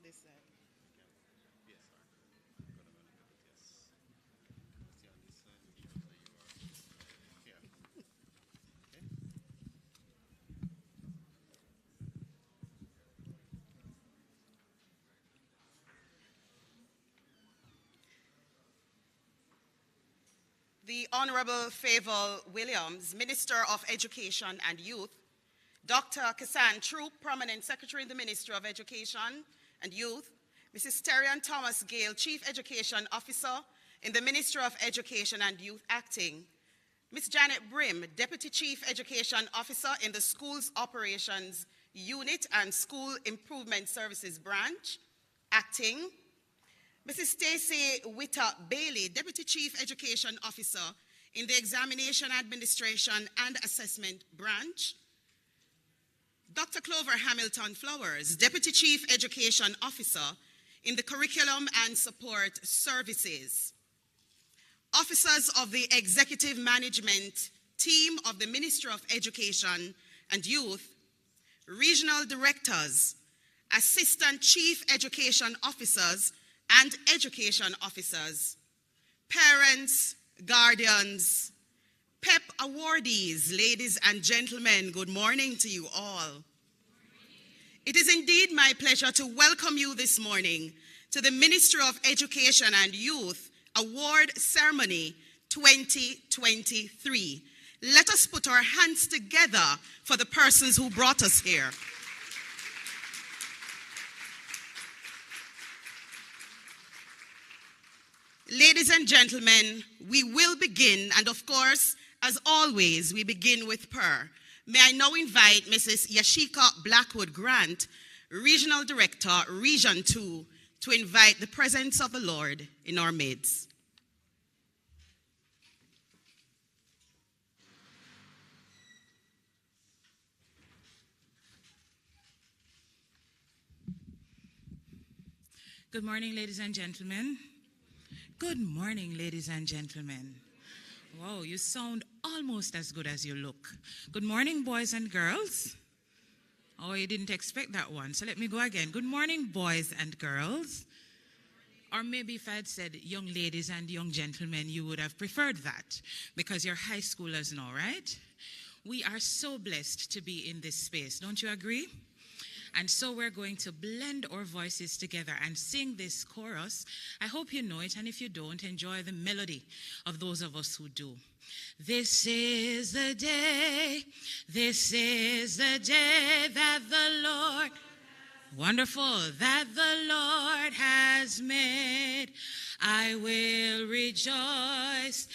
this side. Yes, sir. Got them a little bit, yes. See on this side, you know, so you are here. Okay. The Honorable Favour Williams, Minister of Education and Youth, Dr. Kassan Troop, Prominent Secretary in the Ministry of Education and Youth, Mrs. Terrian Thomas Gale, Chief Education Officer in the Ministry of Education and Youth Acting, Ms. Janet Brim, Deputy Chief Education Officer in the Schools Operations Unit and School Improvement Services Branch, Acting, Mrs. Stacey Witter Bailey, Deputy Chief Education Officer in the Examination Administration and Assessment Branch, Dr. Clover Hamilton Flowers, Deputy Chief Education Officer in the Curriculum and Support Services, officers of the Executive Management Team of the Ministry of Education and Youth, regional directors, Assistant Chief Education Officers and Education Officers, parents, guardians, PEP awardees, ladies and gentlemen, good morning to you all. It is indeed my pleasure to welcome you this morning to the Ministry of Education and Youth Award Ceremony 2023. Let us put our hands together for the persons who brought us here. Ladies and gentlemen, we will begin, and of course, as always, we begin with prayer. May I now invite Mrs. Yashika Blackwood Grant, Regional Director, Region 2, to invite the presence of the Lord in our midst. Good morning, ladies and gentlemen. Good morning, ladies and gentlemen. Wow, you sound almost as good as you look. Good morning, boys and girls. Oh, you didn't expect that one, so let me go again. Good morning, boys and girls. Or maybe if I had said young ladies and young gentlemen, you would have preferred that because you're high schoolers now, right? We are so blessed to be in this space, don't you agree? And so we're going to blend our voices together and sing this chorus. I hope you know it, and if you don't, enjoy the melody of those of us who do. This is the day that the Lord, wonderful, that the Lord has made. I will rejoice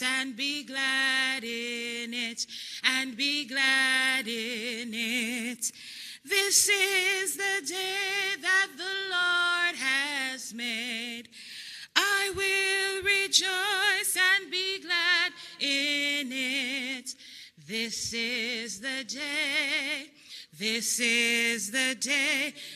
and be glad in it, and be glad in it. This is the day that the Lord has made. I will rejoice and be glad in it. This is the day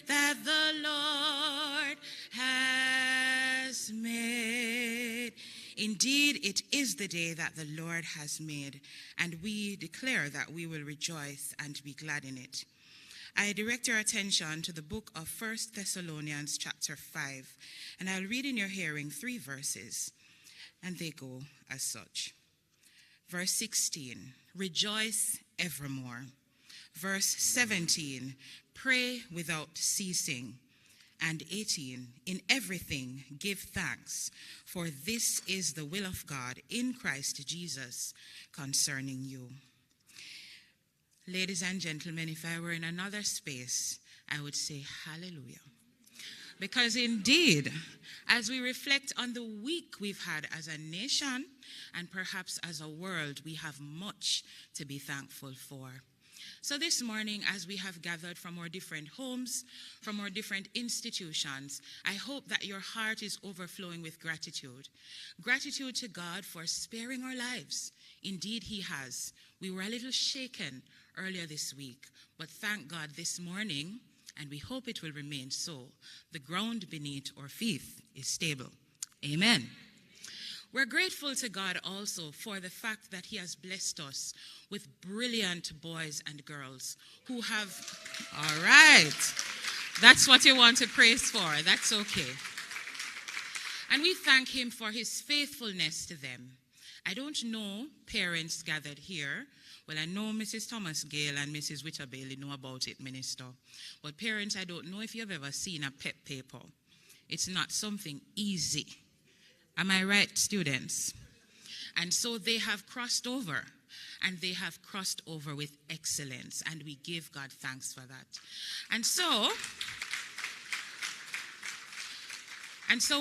that the Lord has made. Indeed, it is the day that the Lord has made, and we declare that we will rejoice and be glad in it. I direct your attention to the book of 1 Thessalonians chapter 5, and I'll read in your hearing 3 verses, and they go as such. Verse 16, rejoice evermore. Verse 17, pray without ceasing. And 18, in everything give thanks, for this is the will of God in Christ Jesus concerning you. Ladies and gentlemen, if I were in another space, I would say hallelujah. Because indeed, as we reflect on the week we've had as a nation and perhaps as a world, we have much to be thankful for. So this morning, as we have gathered from our different homes, from our different institutions, I hope that your heart is overflowing with gratitude. Gratitude to God for sparing our lives. Indeed, He has. We were a little shaken earlier this week, but thank God this morning, and we hope it will remain so, the ground beneath our feet is stable. Amen. We're grateful to God also for the fact that he has blessed us with brilliant boys and girls who have, all right, that's what you want to praise for, that's okay. And we thank him for his faithfulness to them. I don't know parents gathered here. Well, I know Mrs. Thomas Gale and Mrs. Witter Bailey know about it, Minister. But parents, I don't know if you've ever seen a PEP paper. It's not something easy. Am I right, students? And so they have crossed over, and they have crossed over with excellence, and we give God thanks for that. And so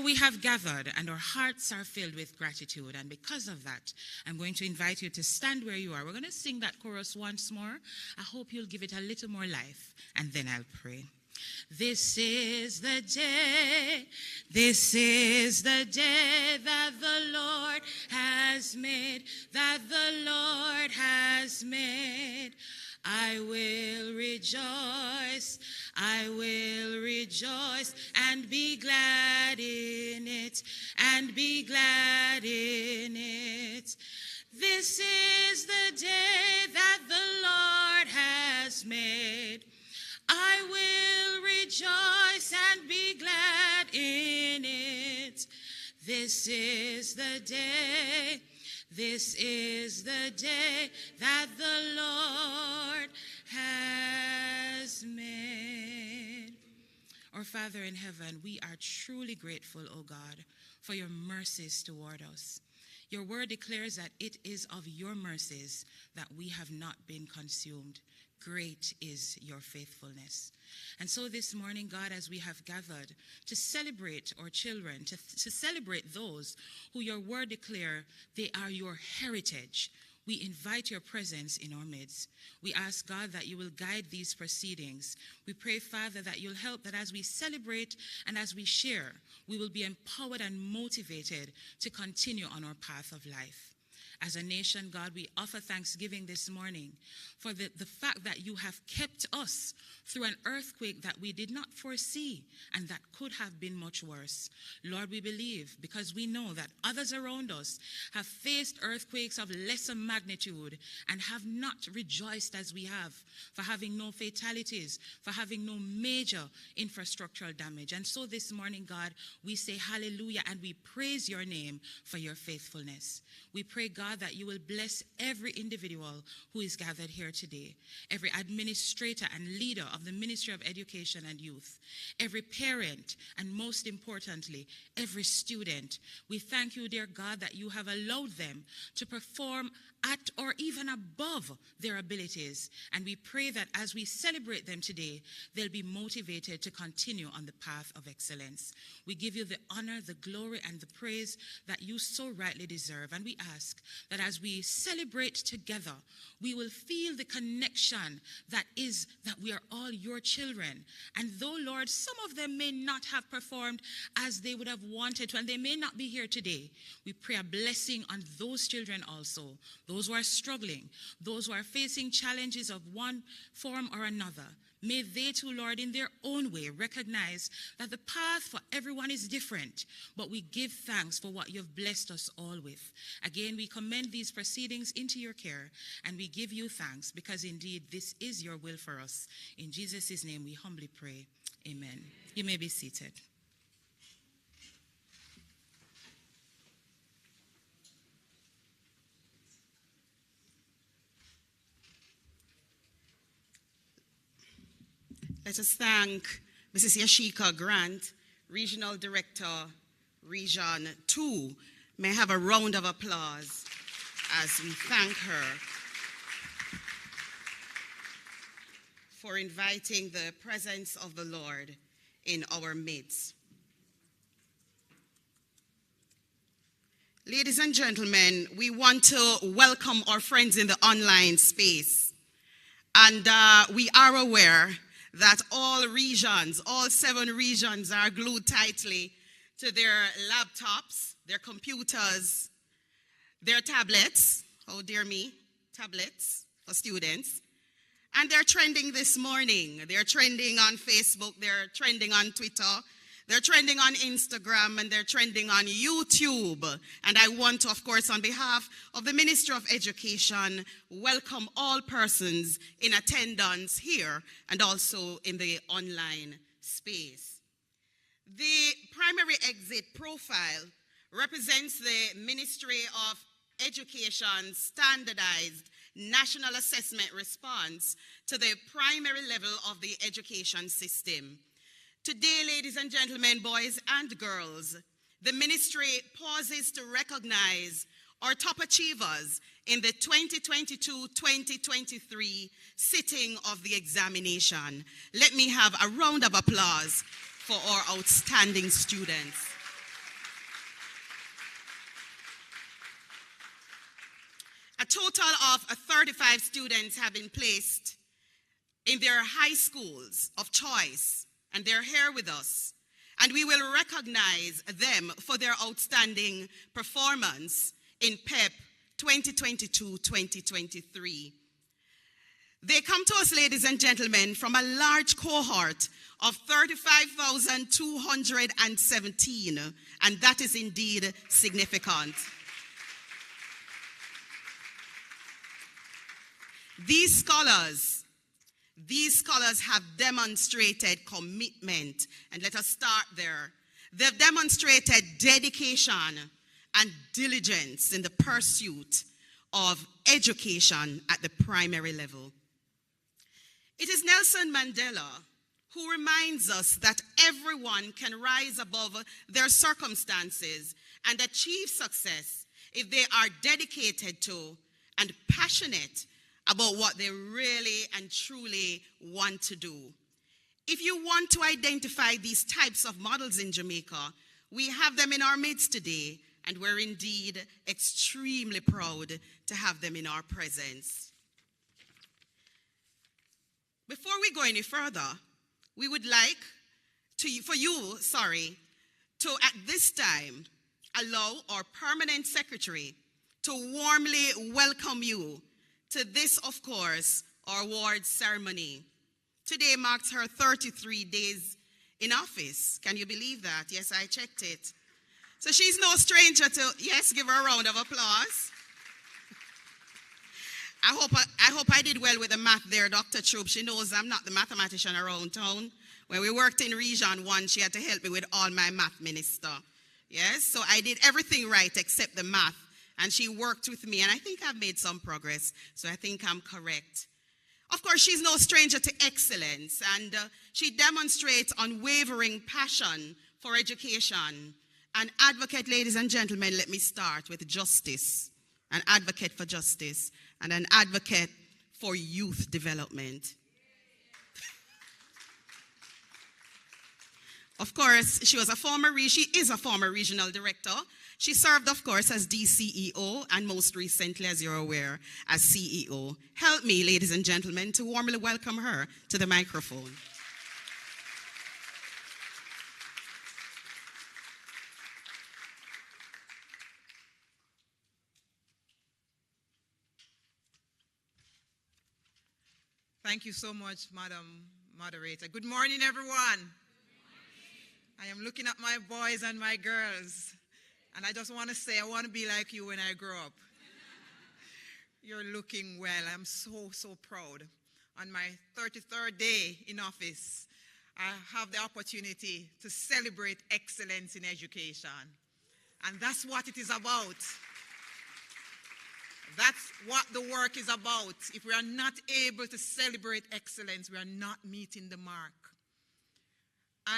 we have gathered, and our hearts are filled with gratitude. And because of that, I'm going to invite you to stand where you are. We're going to sing that chorus once more. I hope you'll give it a little more life, and then I'll pray. This is the day that the Lord has made, that the Lord has made. I will rejoice and be glad in it, and be glad in it. This is the day that the Lord has made. I will rejoice and be glad in it. This is the day that the Lord has made. Our Father in heaven, we are truly grateful, O God, for your mercies toward us. Your word declares that it is of your mercies that we have not been consumed. Great is your faithfulness. And so this morning, God, as we have gathered to celebrate our children, to celebrate those who your word declare they are your heritage, we invite your presence in our midst. We ask, God, that you will guide these proceedings. We pray, Father, that you'll help that as we celebrate and as we share, we will be empowered and motivated to continue on our path of life. As a nation, God, we offer thanksgiving this morning for the fact that you have kept us through an earthquake that we did not foresee and that could have been much worse. Lord, we believe because we know that others around us have faced earthquakes of lesser magnitude and have not rejoiced as we have, for having no fatalities, for having no major infrastructural damage. And so this morning, God, we say hallelujah and we praise your name for your faithfulness. We pray, God, that you will bless every individual who is gathered here today, every administrator and leader of the Ministry of Education and Youth, every parent, and most importantly, every student. We thank you, dear God, that you have allowed them to perform at or even above their abilities. And we pray that as we celebrate them today, they'll be motivated to continue on the path of excellence. We give you the honor, the glory, and the praise that you so rightly deserve. And we ask that as we celebrate together, we will feel the connection that is that we are all your children. And though, Lord, some of them may not have performed as they would have wanted to, and they may not be here today, we pray a blessing on those children also, those who are struggling, those who are facing challenges of one form or another. May they too, Lord, in their own way recognize that the path for everyone is different, but we give thanks for what you've blessed us all with. Again, we commend these proceedings into your care, and we give you thanks because indeed this is your will for us. In Jesus' name we humbly pray. Amen. You may be seated. Let us thank Mrs. Yashika Grant, Regional Director, Region 2. May I have a round of applause as we thank her for inviting the presence of the Lord in our midst. Ladies and gentlemen, we want to welcome our friends in the online space. And we are aware that all regions, all 7 regions are glued tightly to their laptops, their computers, their tablets, oh dear me, tablets for students. And they're trending this morning. They're trending on Facebook, they're trending on Twitter, They're trending on Instagram and they're trending on YouTube. And I want to, of course, on behalf of the Ministry of Education, welcome all persons in attendance here and also in the online space. The primary exit profile represents the Ministry of Education's standardized national assessment response to the primary level of the education system. Today, ladies and gentlemen, boys and girls, the ministry pauses to recognize our top achievers in the 2022-2023 sitting of the examination. Let me have a round of applause for our outstanding students. A total of 35 students have been placed in their high schools of choice, and they're here with us. And we will recognize them for their outstanding performance in PEP 2022-2023. They come to us, ladies and gentlemen, from a large cohort of 35,217, and that is indeed significant. These scholars have demonstrated commitment, and let us start there. They've demonstrated dedication and diligence in the pursuit of education at the primary level. It is Nelson Mandela who reminds us that everyone can rise above their circumstances and achieve success if they are dedicated to and passionate about what they really and truly want to do. If you want to identify these types of models in Jamaica, we have them in our midst today, and we're indeed extremely proud to have them in our presence. Before we go any further, we would like for you to at this time allow our permanent secretary to warmly welcome you to this, of course, our award ceremony. Today marks her 33 days in office. Can you believe that? Yes, I checked it. So she's no stranger to, yes, give her a round of applause. I hope I did well with the math there, Dr. Troop. She knows I'm not the mathematician around town. When we worked in Region 1, she had to help me with all my math minister. Yes, so I did everything right except the math. And she worked with me, and I think I've made some progress, so I think I'm correct. Of course, she's no stranger to excellence, and she demonstrates unwavering passion for education. An advocate, ladies and gentlemen, let me start with justice. An advocate for justice, and an advocate for youth development. Of course, she is a former regional director. She served, of course, as DCEO and most recently, as you're aware, as CEO. Help me, ladies and gentlemen, to warmly welcome her to the microphone. Thank you so much, Madam Moderator. Good morning, everyone. Good morning. I am looking at my boys and my girls. And I just want to say, I want to be like you when I grow up. You're looking well. I'm so, so proud. On my 33rd day in office, I have the opportunity to celebrate excellence in education. And that's what it is about. That's what the work is about. If we are not able to celebrate excellence, we are not meeting the mark.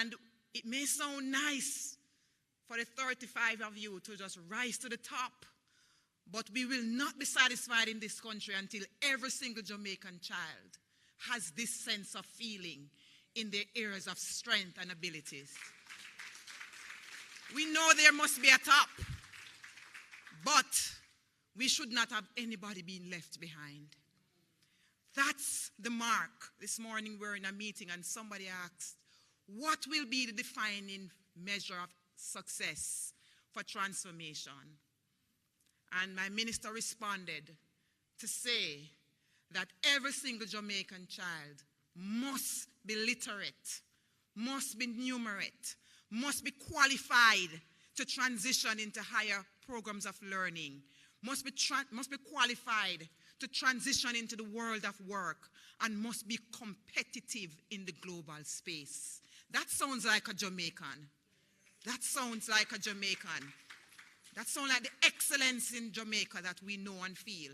And it may sound nice for the 35 of you to just rise to the top, but we will not be satisfied in this country until every single Jamaican child has this sense of feeling in their areas of strength and abilities. We know there must be a top, but we should not have anybody being left behind. That's the mark. This morning we were in a meeting and somebody asked, what will be the defining measure of success for transformation? And my minister responded to say that every single Jamaican child must be literate, must be numerate, must be qualified to transition into higher programs of learning, must be qualified to transition into the world of work, and must be competitive in the global space. That sounds like a Jamaican. That sounds like a Jamaican. That sounds like the excellence in Jamaica that we know and feel.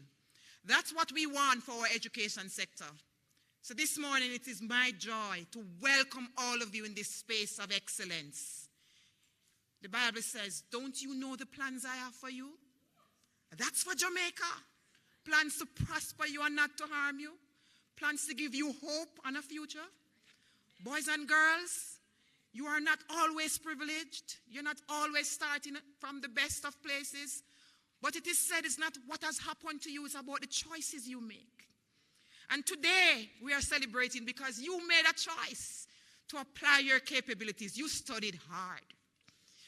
That's what we want for our education sector. So this morning, it is my joy to welcome all of you in this space of excellence. The Bible says, don't you know the plans I have for you? That's for Jamaica. Plans to prosper you and not to harm you. Plans to give you hope and a future. Boys and girls, you are not always privileged. You're not always starting from the best of places. But it is said it's not what has happened to you, it's about the choices you make. And today we are celebrating because you made a choice to apply your capabilities. You studied hard.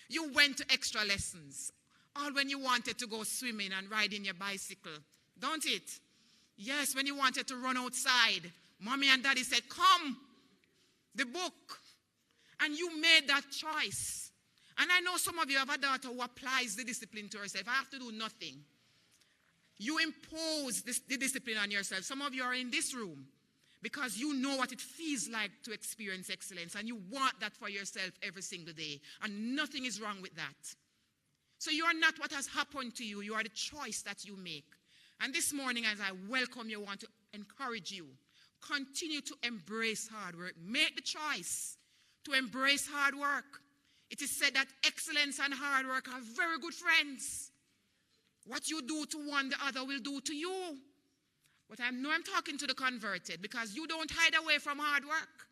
You went to extra lessons, all when you wanted to go swimming and riding your bicycle, don't it? Yes, when you wanted to run outside, mommy and daddy said, come, the book. And you made that choice. And I know some of you have a daughter who applies the discipline to herself. I have to do nothing. You impose the discipline on yourself. Some of you are in this room because you know what it feels like to experience excellence, and you want that for yourself every single day. And nothing is wrong with that. So you are not what has happened to you. You are the choice that you make. And this morning, as I welcome you, I want to encourage you. Continue to embrace hard work. Make the choice to embrace hard work. It is said that excellence and hard work are very good friends. What you do to one, the other will do to you. But I know I'm talking to the converted, because you don't hide away from hard work.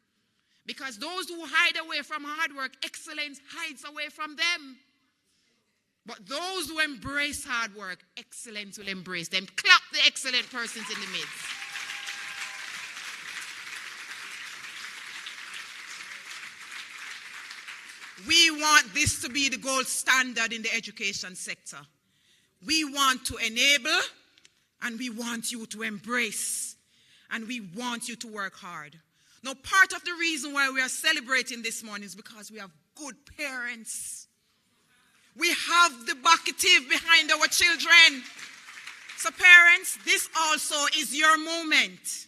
Because those who hide away from hard work, excellence hides away from them. But those who embrace hard work, excellence will embrace them. Clap the excellent persons in the midst. We want this to be the gold standard in the education sector. We want to enable, and we want you to embrace, and we want you to work hard. Now, part of the reason why we are celebrating this morning is because we have good parents. We have the bucketive behind our children. So parents, this also is your moment.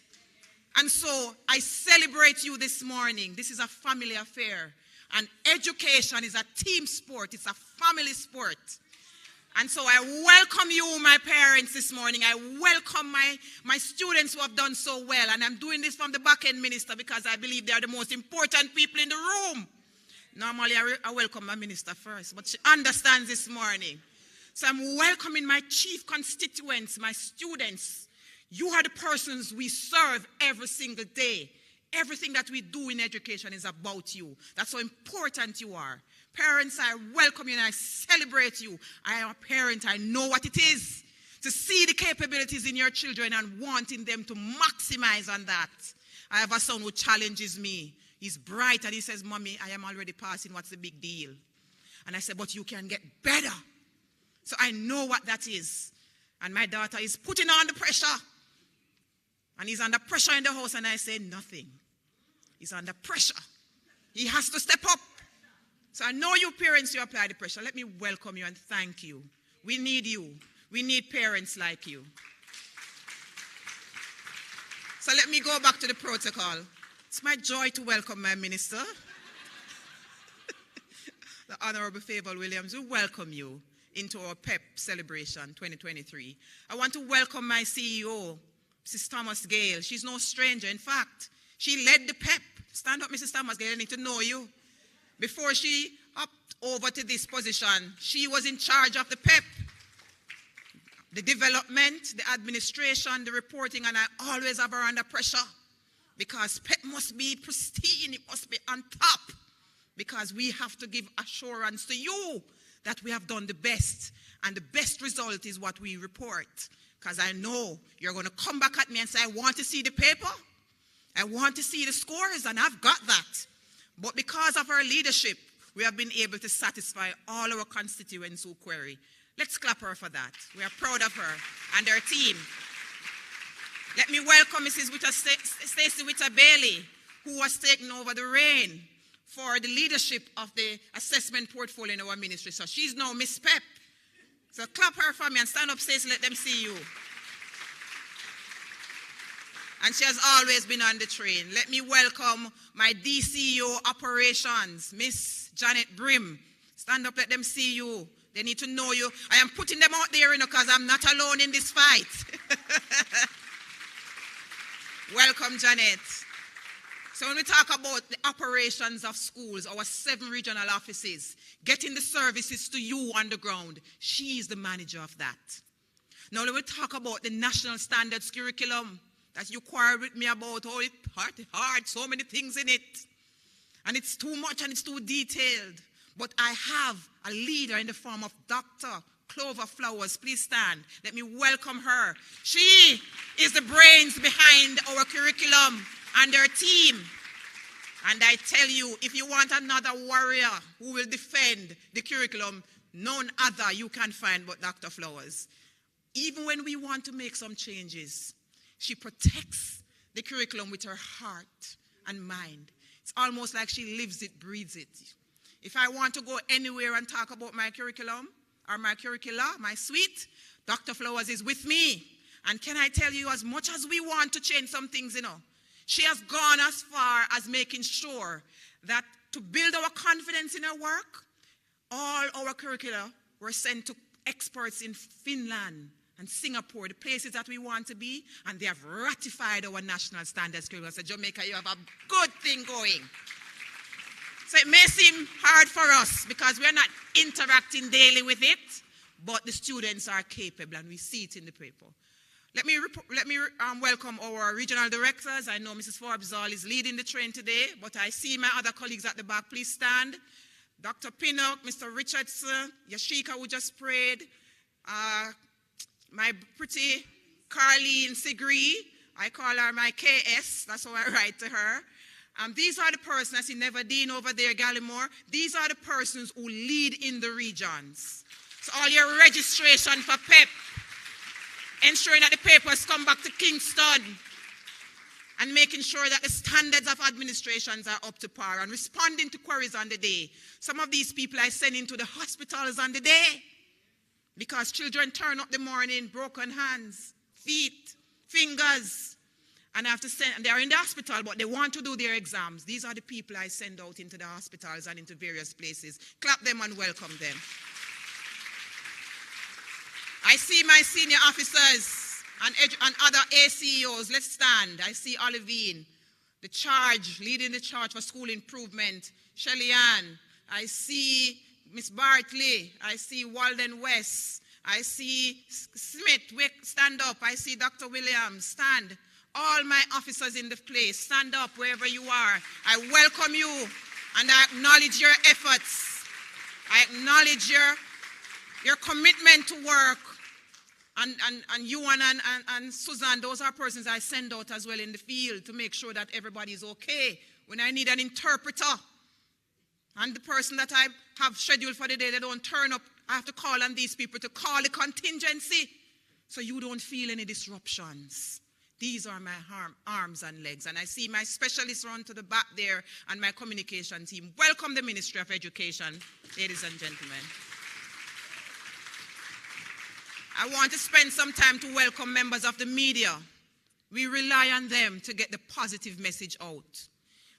And so I celebrate you this morning. This is a family affair. And education is a team sport. It's a family sport. And so I welcome you, my parents, this morning. I welcome my students who have done so well. And I'm doing this from the back end, minister, because I believe they are the most important people in the room. Normally, I welcome my minister first, but she understands this morning. So I'm welcoming my chief constituents, my students. You are the persons we serve every single day. Everything that we do in education is about you. That's how important you are. Parents, I welcome you and I celebrate you. I am a parent. I know what it is to see the capabilities in your children and wanting them to maximize on that. I have a son who challenges me. He's bright and he says, Mommy, I am already passing. What's the big deal? And I said, but you can get better. So I know what that is. And my daughter is putting on the pressure. And he's under pressure in the house, and I say nothing. He's under pressure. He has to step up. So I know you parents, you apply the pressure. Let me welcome you and thank you. We need you. We need parents like you. So let me go back to the protocol. It's my joy to welcome my minister, the Honorable Favour Williams. We welcome you into our PEP celebration 2023. I want to welcome my CEO, Mrs. Thomas Gale. She's no stranger. In fact, she led the PEP. Stand up, Mrs. Thomas Gale. I need to know you. Before she upped over to this position, she was in charge of the PEP. The development, the administration, the reporting, and I always have her under pressure because PEP must be pristine. It must be on top because we have to give assurance to you that we have done the best, and the best result is what we report. Because I know you're going to come back at me and say, I want to see the paper. I want to see the scores, and I've got that. But because of our leadership, we have been able to satisfy all our constituents who query. Let's clap her for that. We are proud of her and her team. Let me welcome Mrs. Stacey Witter Bailey, who was taking over the reign for the leadership of the assessment portfolio in our ministry. So she's now Miss PEP. So clap her for me and stand up, sis, let them see you. And she has always been on the train. Let me welcome my DCO operations, Miss Janet Brim. Stand up, let them see you. They need to know you. I am putting them out there, because I'm not alone in this fight. Welcome, Janet. So when we talk about the operations of schools, our 7 regional offices, getting the services to you on the ground, she is the manager of that. Now when we talk about the national standards curriculum that you quarrel with me about, oh, it's hard, so many things in it. And it's too much and it's too detailed. But I have a leader in the form of Dr. Clover Flowers. Please stand. Let me welcome her. She is the brains behind our curriculum and their team. And I tell you, if you want another warrior who will defend the curriculum, none other you can find but Dr. Flowers. Even when we want to make some changes, she protects the curriculum with her heart and mind. It's almost like she lives it, breathes it. If I want to go anywhere and talk about my curriculum or my curricula, my suite, Dr. Flowers is with me. And can I tell you, as much as we want to change some things, she has gone as far as making sure that to build our confidence in our work, all our curricula were sent to experts in Finland and Singapore, the places that we want to be, and they have ratified our national standards curriculum. So Jamaica, you have a good thing going. So it may seem hard for us because we're not interacting daily with it, but the students are capable and we see it in the paper. Let me welcome our regional directors. I know Mrs. Forbes-Zoll is leading the train today, but I see my other colleagues at the back. Please stand. Dr. Pinnock, Mr. Richardson, Yashika, who just prayed, my pretty Carleen Sigree, I call her my KS, that's how I write to her. These are the persons, I see Nevadine over there, Gallimore. These are the persons who lead in the regions. So all your registration for PEP, ensuring that the papers come back to Kingston, and making sure that the standards of administrations are up to par, and responding to queries on the day. Some of these people I send into the hospitals on the day, because children turn up the morning, broken hands, feet, fingers, and I have to send, and they are in the hospital, but they want to do their exams. These are the people I send out into the hospitals and into various places. Clap them and welcome them. I see my senior officers and other ACEOs. Let's stand. I see Olivine, the charge, leading the charge for school improvement. Shelly Ann. I see Miss Bartley. I see Walden West. I see Smith. Stand up. I see Dr. Williams. Stand. All my officers in the place, stand up wherever you are. I welcome you and I acknowledge your efforts. I acknowledge your commitment to work. And you and Suzanne, those are persons I send out as well in the field to make sure that everybody is okay. When I need an interpreter and the person that I have scheduled for the day, they don't turn up, I have to call on these people to call a contingency so you don't feel any disruptions. These are my arms and legs. And I see my specialists run to the back there and my communication team. Welcome the Ministry of Education, ladies and gentlemen. I want to spend some time to welcome members of the media. We rely on them to get the positive message out.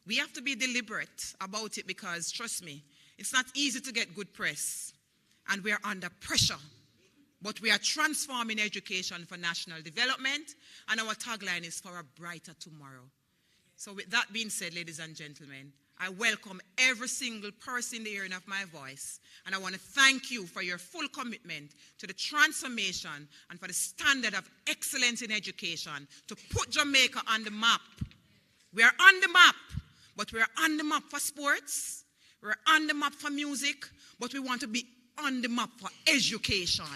We have to be deliberate about it because, trust me, it's not easy to get good press. And we are under pressure. But we are transforming education for national development, and our tagline is for a brighter tomorrow. So with that being said, ladies and gentlemen, I welcome every single person in the hearing of my voice, and I want to thank you for your full commitment to the transformation and for the standard of excellence in education to put Jamaica on the map. We are on the map, but we are on the map for sports, we're on the map for music, but we want to be on the map for education.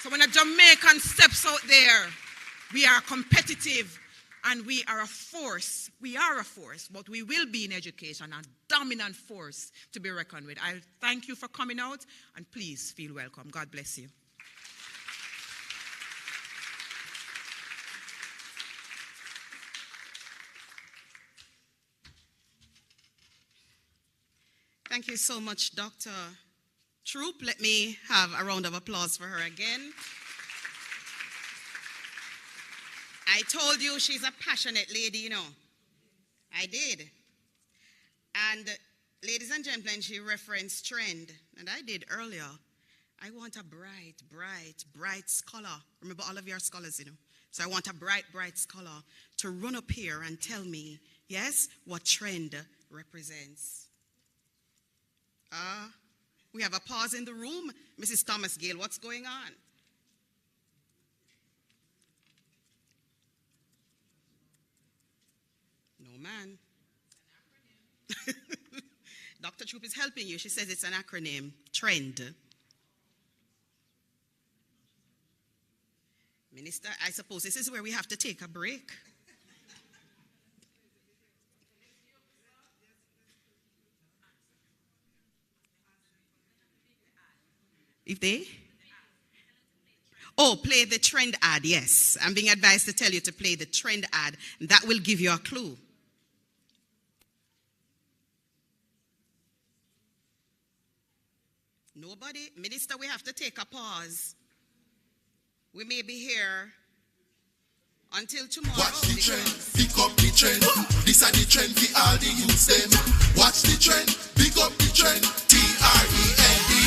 So when a Jamaican steps out there, we are competitive and we are a force. We are a force, but we will be in education, a dominant force to be reckoned with. I thank you for coming out, and please feel welcome. God bless you. Thank you so much, Dr. Troop. Let me have a round of applause for her again. I told you she's a passionate lady, you know. I did. And ladies and gentlemen, she referenced trend, and I did earlier. I want a bright scholar. Remember, all of you are scholars, you know. So I want a bright scholar to run up here and tell me, yes, what trend represents. We have a pause in the room. Mrs. Thomas Gale, what's going on? No, man. Dr. Troop is helping you. She says it's an acronym, trend. Minister, I suppose this is where we have to take a break. If they? Oh, play the trend ad, yes. I'm being advised to tell you to play the trend ad. That will give you a clue. Nobody? Minister, we have to take a pause. We may be here until tomorrow. Watch the trend, pick up the trend. This is the trend for all the youths them. Watch the trend, pick up the trend. TREND.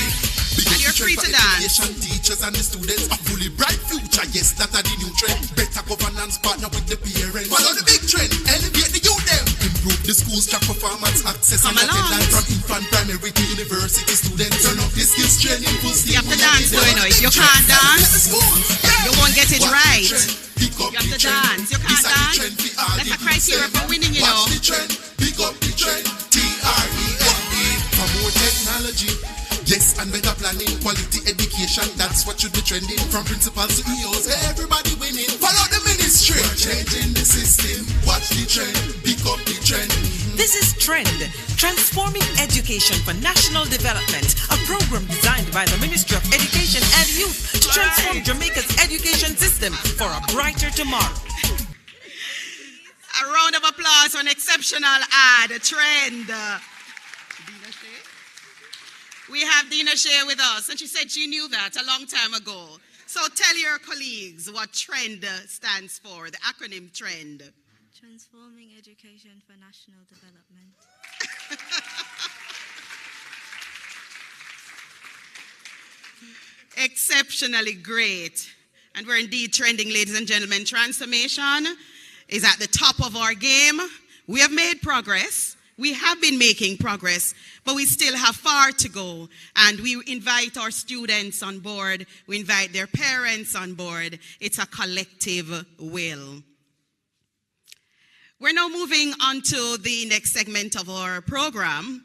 And you're free to dance. Teachers and the students a fully bright future. Yes, that are the new trend. Better governance partner with the parents. Follow the big trend, elevate the youth them. Improve the schools, track performance, access and attendance from infant, primary to university students. Turn up the skills training full steam. You have to dance, though, you know. If you can't dance, you won't get it right. You have to dance. You can't dance. That's a criteria for winning, you know. Watch the trend, pick up the trend. TREND. For more technology. Yes, and better planning, quality education, that's what should be trending. From principals to EOs, everybody winning. Follow the ministry. We're changing the system. Watch the trend, pick up the trend. This is Trend, Transforming Education for National Development, a program designed by the Ministry of Education and Youth to transform Jamaica's education system for a brighter tomorrow. A round of applause for an exceptional ad, Trend. We have Dina Shea with us, and she said she knew that a long time ago. So tell your colleagues what TREND stands for, the acronym TREND. Transforming Education for National Development. Exceptionally great. And we're indeed trending, ladies and gentlemen. Transformation is at the top of our game. We have made progress. We have been making progress, but we still have far to go. And we invite our students on board. We invite their parents on board. It's a collective will. We're now moving on to the next segment of our program.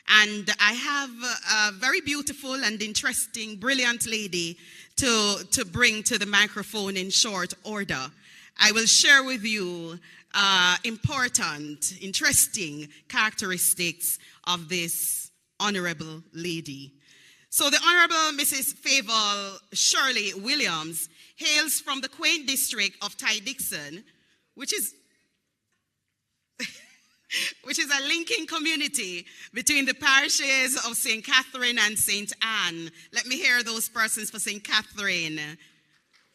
And I have a very beautiful and interesting, brilliant lady to bring to the microphone in short order. I will share with you important, interesting characteristics of this honorable lady. So the Honorable Mrs. Favour Shirley Williams hails from the quaint district of Ty-Dixon, which is a linking community between the parishes of St. Catherine and St. Anne. Let me hear those persons for St. Catherine.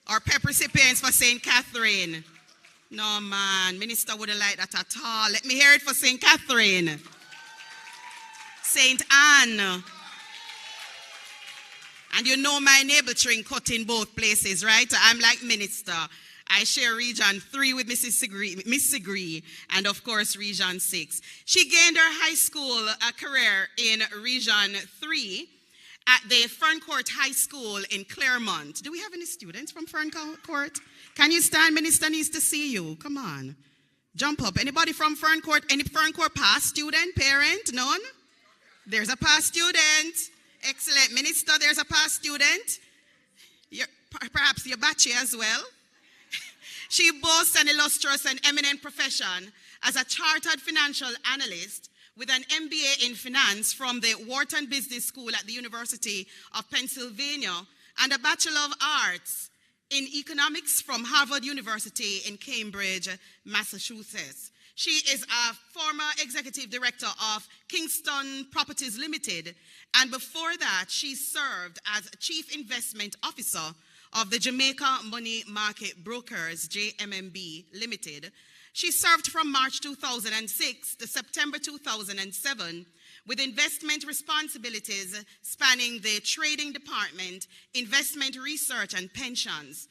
Or PEP recipients for St. Catherine. No, man, minister wouldn't like that at all. Let me hear it for St. Catherine. St. Anne. And you know my neighbor string cut in both places, right? I'm like minister. I share Region 3 with Miss Sigree, and of course Region 6. She gained her high school career in Region 3 at the Ferncourt High School in Claremont. Do we have any students from Ferncourt? Can you stand? Minister needs to see you. Come on. Jump up. Anybody from Ferncourt? Any Ferncourt past student, parent? None? There's a past student. Excellent. Minister, there's a past student. Perhaps your batchy as well. She boasts an illustrious and eminent profession as a chartered financial analyst with an MBA in finance from the Wharton Business School at the University of Pennsylvania and a Bachelor of Arts in economics from Harvard University in Cambridge, Massachusetts. She is a former executive director of Kingston Properties Limited, and before that, she served as chief investment officer of the Jamaica Money Market Brokers, JMMB Limited. She served from March 2006 to September 2007 with investment responsibilities spanning the trading department, investment research, and pensions.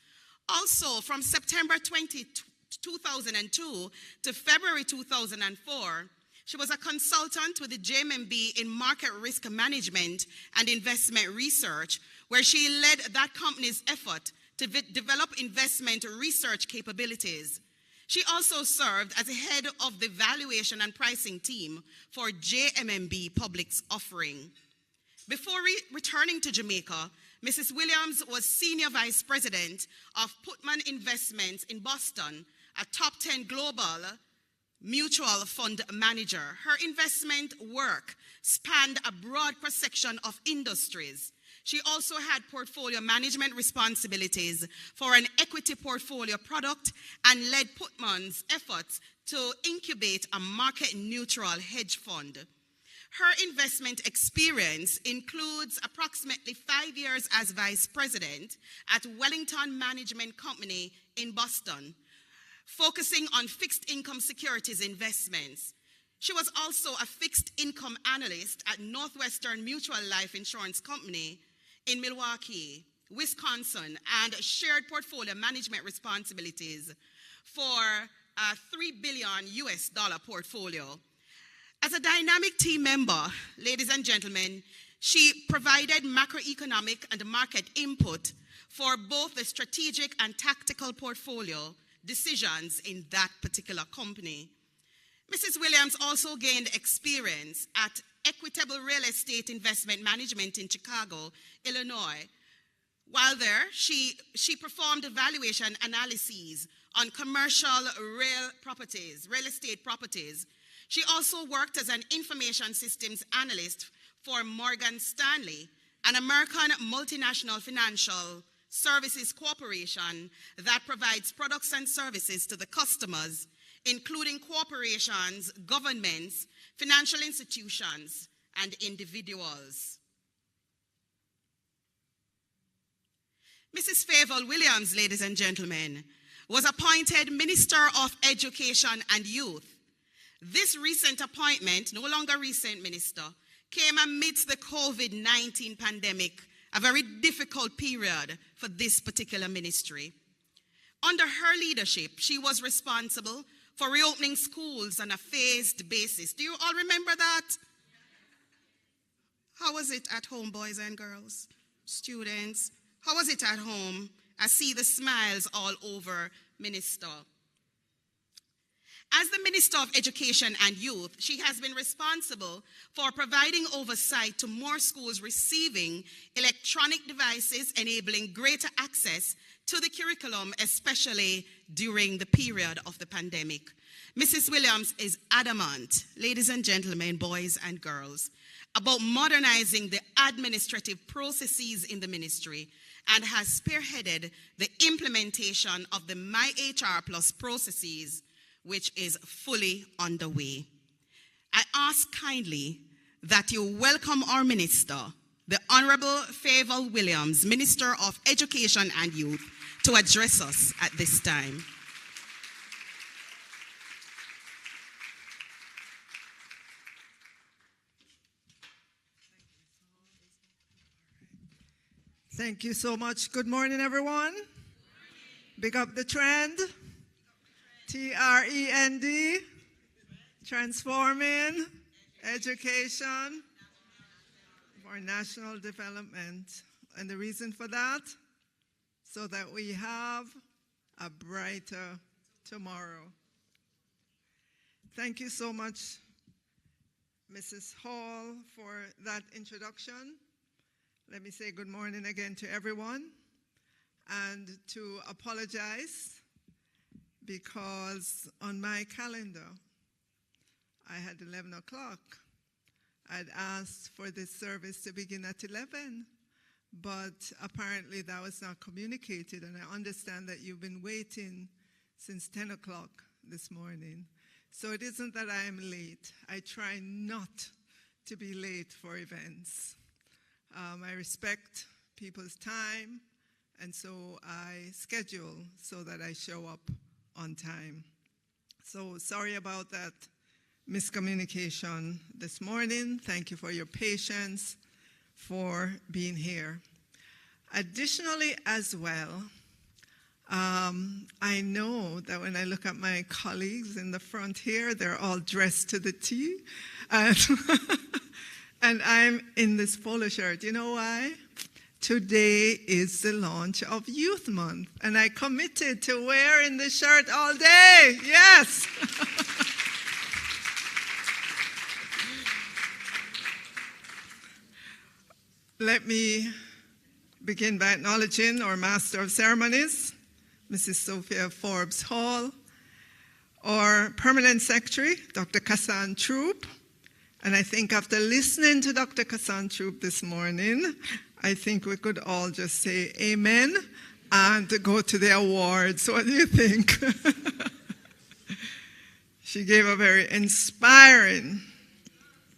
Also, from September 2002 to February 2004, she was a consultant with the JMMB in market risk management and investment research, where she led that company's effort to develop investment research capabilities. She also served as head of the valuation and pricing team for JMMB Public's offering. Before returning to Jamaica, Mrs. Williams was Senior Vice President of Putman Investments in Boston, a top 10 global mutual fund manager. Her investment work spanned a broad cross-section of industries. She also had portfolio management responsibilities for an equity portfolio product and led Putman's efforts to incubate a market-neutral hedge fund. Her investment experience includes approximately 5 years as vice president at Wellington Management Company in Boston, focusing on fixed income securities investments. She was also a fixed income analyst at Northwestern Mutual Life Insurance Company in Milwaukee, Wisconsin, and shared portfolio management responsibilities for a $3 billion portfolio. As a dynamic team member, ladies and gentlemen, she provided macroeconomic and market input for both the strategic and tactical portfolio decisions in that particular company. Mrs. Williams also gained experience at Equitable Real Estate Investment Management in Chicago, Illinois. While there, she performed valuation analyses on commercial real estate properties. She also worked as an information systems analyst for Morgan Stanley, an American multinational financial services corporation that provides products and services to the customers, including corporations, governments, financial institutions, and individuals. Mrs. Favour Williams, ladies and gentlemen, was appointed Minister of Education and Youth. This recent appointment, no longer recent minister, came amidst the COVID-19 pandemic, a very difficult period for this particular ministry. Under her leadership, she was responsible for reopening schools on a phased basis. Do you all remember that? How was it at home, boys and girls, students? How was it at home? I see the smiles all over, Minister. As the Minister of Education and Youth, she has been responsible for providing oversight to more schools receiving electronic devices, enabling greater access to the curriculum, especially during the period of the pandemic. Mrs. Williams is adamant, ladies and gentlemen, boys and girls, about modernizing the administrative processes in the ministry and has spearheaded the implementation of the MyHR Plus processes, which is fully underway. I ask kindly that you welcome our minister, the Honorable Favour Williams, Minister of Education and Youth, to address us at this time. Thank you so much. Good morning, everyone. Good morning. Big up the trend. TREND. Transforming education for national development. And the reason for that, so that we have a brighter tomorrow. Thank you so much, Mrs. Hall, for that introduction. Let me say good morning again to everyone and to apologize because on my calendar, I had 11 o'clock. I'd asked for this service to begin at 11, but apparently that was not communicated, and I understand that you've been waiting since 10 o'clock this morning. So it isn't that I am late. I try not to be late for events. I respect people's time, and so I schedule so that I show up on time. So sorry about that miscommunication this morning. Thank you for your patience, for being here. Additionally, as well, I know that when I look at my colleagues in the front here, they're all dressed to the T. And I'm in this polo shirt. You know why? Today is the launch of Youth Month, and I committed to wearing this shirt all day. Yes. Let me begin by acknowledging our Master of Ceremonies, Mrs. Sophia Forbes Hall, our Permanent Secretary, Dr. Kassan Troop. And I think after listening to Dr. Kassan Troop this morning, I think we could all just say amen and go to the awards. What do you think? She gave a very inspiring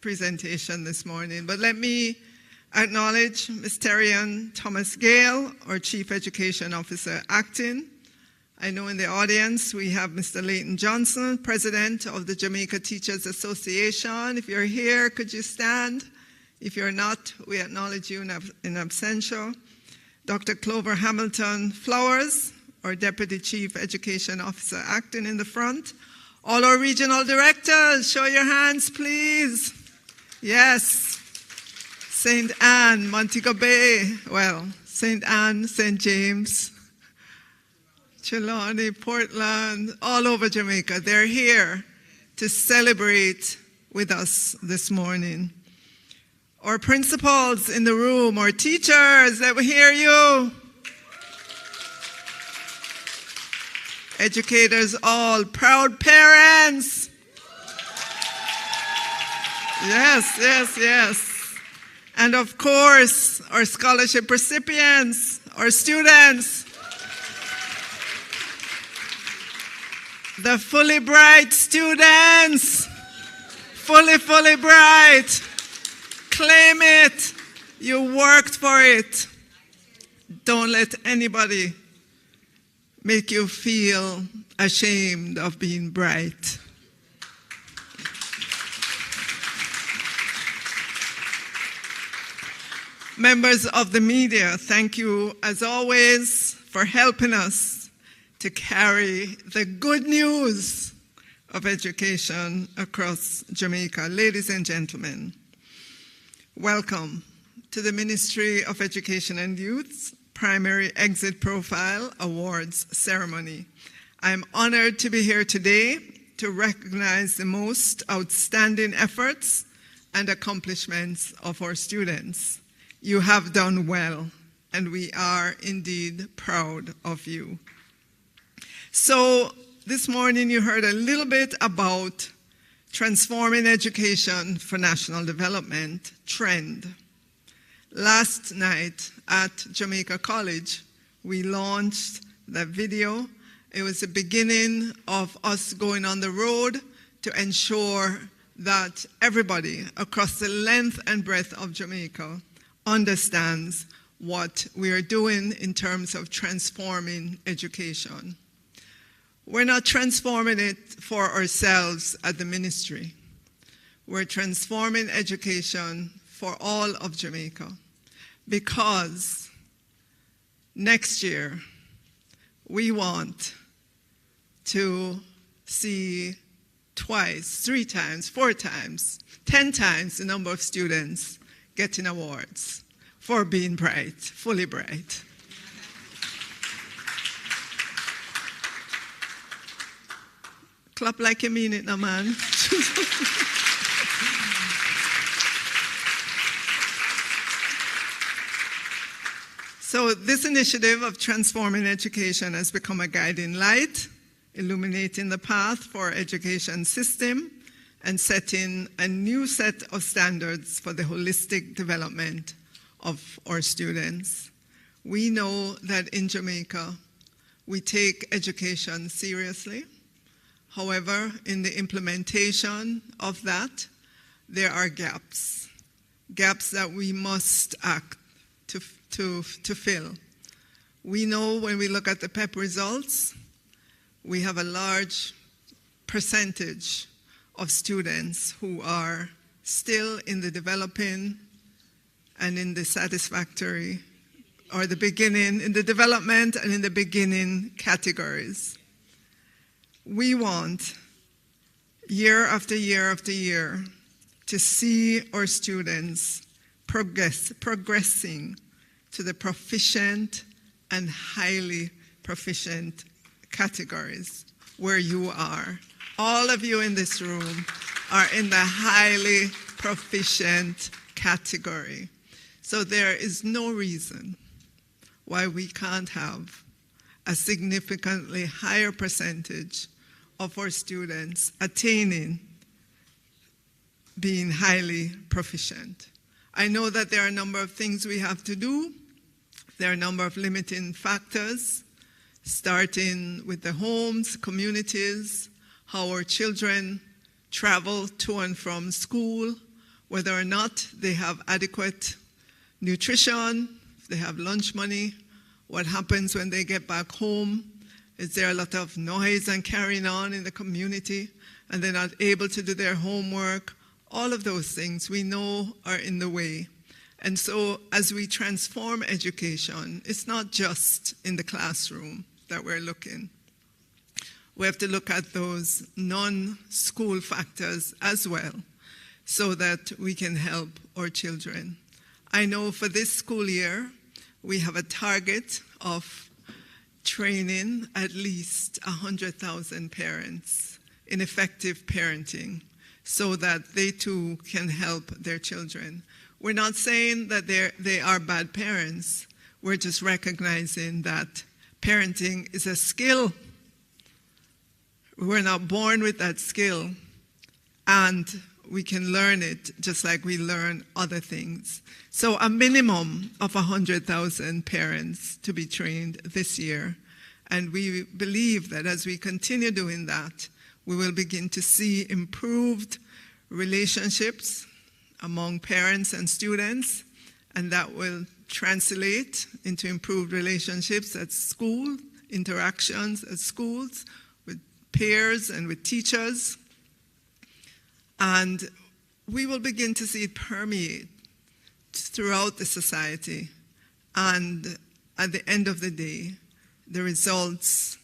presentation this morning. But let me acknowledge Ms. Terrian Thomas Gale, our Chief Education Officer Acting. I know in the audience we have Mr. Leighton Johnson, President of the Jamaica Teachers Association. If you're here, could you stand? If you're not, we acknowledge you in absentia. Dr. Clover Hamilton Flowers, our Deputy Chief Education Officer Acting in the front. All our regional directors, show your hands, please. Yes. St. Anne, Montego Bay, well, St. Anne, St. James, Trelawney, Portland, all over Jamaica. They're here to celebrate with us this morning. Our principals in the room, our teachers, let me hear you. Educators all, proud parents. Yes, yes, yes. And of course, our scholarship recipients, our students, the fully bright students, fully bright. Claim it. You worked for it. Don't let anybody make you feel ashamed of being bright. Members of the media, thank you as always for helping us to carry the good news of education across Jamaica. Ladies and gentlemen, welcome to the Ministry of Education and Youth's Primary Exit Profile Awards ceremony. I'm honored to be here today to recognize the most outstanding efforts and accomplishments of our students. You have done well, and we are indeed proud of you. So this morning you heard a little bit about Transforming Education for National Development, TREND. Last night at Jamaica College, we launched that video. It was the beginning of us going on the road to ensure that everybody across the length and breadth of Jamaica understands what we are doing in terms of transforming education. We're not transforming it for ourselves at the ministry. We're transforming education for all of Jamaica because next year we want to see twice, 3 times, 4 times, 10 times the number of students getting awards for being bright, fully bright. Clap like you mean it now, man. So this initiative of transforming education has become a guiding light, illuminating the path for our education system and setting a new set of standards for the holistic development of our students. We know that in Jamaica, we take education seriously. However, in the implementation of that, there are gaps that we must act to fill. We know when we look at the PEP results, we have a large percentage of students who are still in the developing and in the satisfactory, or the beginning, in the development and in the beginning categories. We want, year after year after year, to see our students progressing to the proficient and highly proficient categories where you are. All of you in this room are in the highly proficient category. So there is no reason why we can't have a significantly higher percentage of our students attaining being highly proficient. I know that there are a number of things we have to do. There are a number of limiting factors, starting with the homes, communities, how our children travel to and from school, whether or not they have adequate nutrition, if they have lunch money, what happens when they get back home. Is there a lot of noise and carrying on in the community and they're not able to do their homework? All of those things we know are in the way. And so as we transform education, it's not just in the classroom that we're looking. We have to look at those non-school factors as well so that we can help our children. I know for this school year, we have a target of training at least 100,000 parents in effective parenting so that they too can help their children. We're not saying that they are bad parents. We're just recognizing that parenting is a skill. We're not born with that skill, and we can learn it just like we learn other things. So a minimum of 100,000 parents to be trained this year. And we believe that as we continue doing that, we will begin to see improved relationships among parents and students, and that will translate into improved relationships at school, interactions at schools with peers and with teachers. And we will begin to see it permeate throughout the society. And at the end of the day, the results,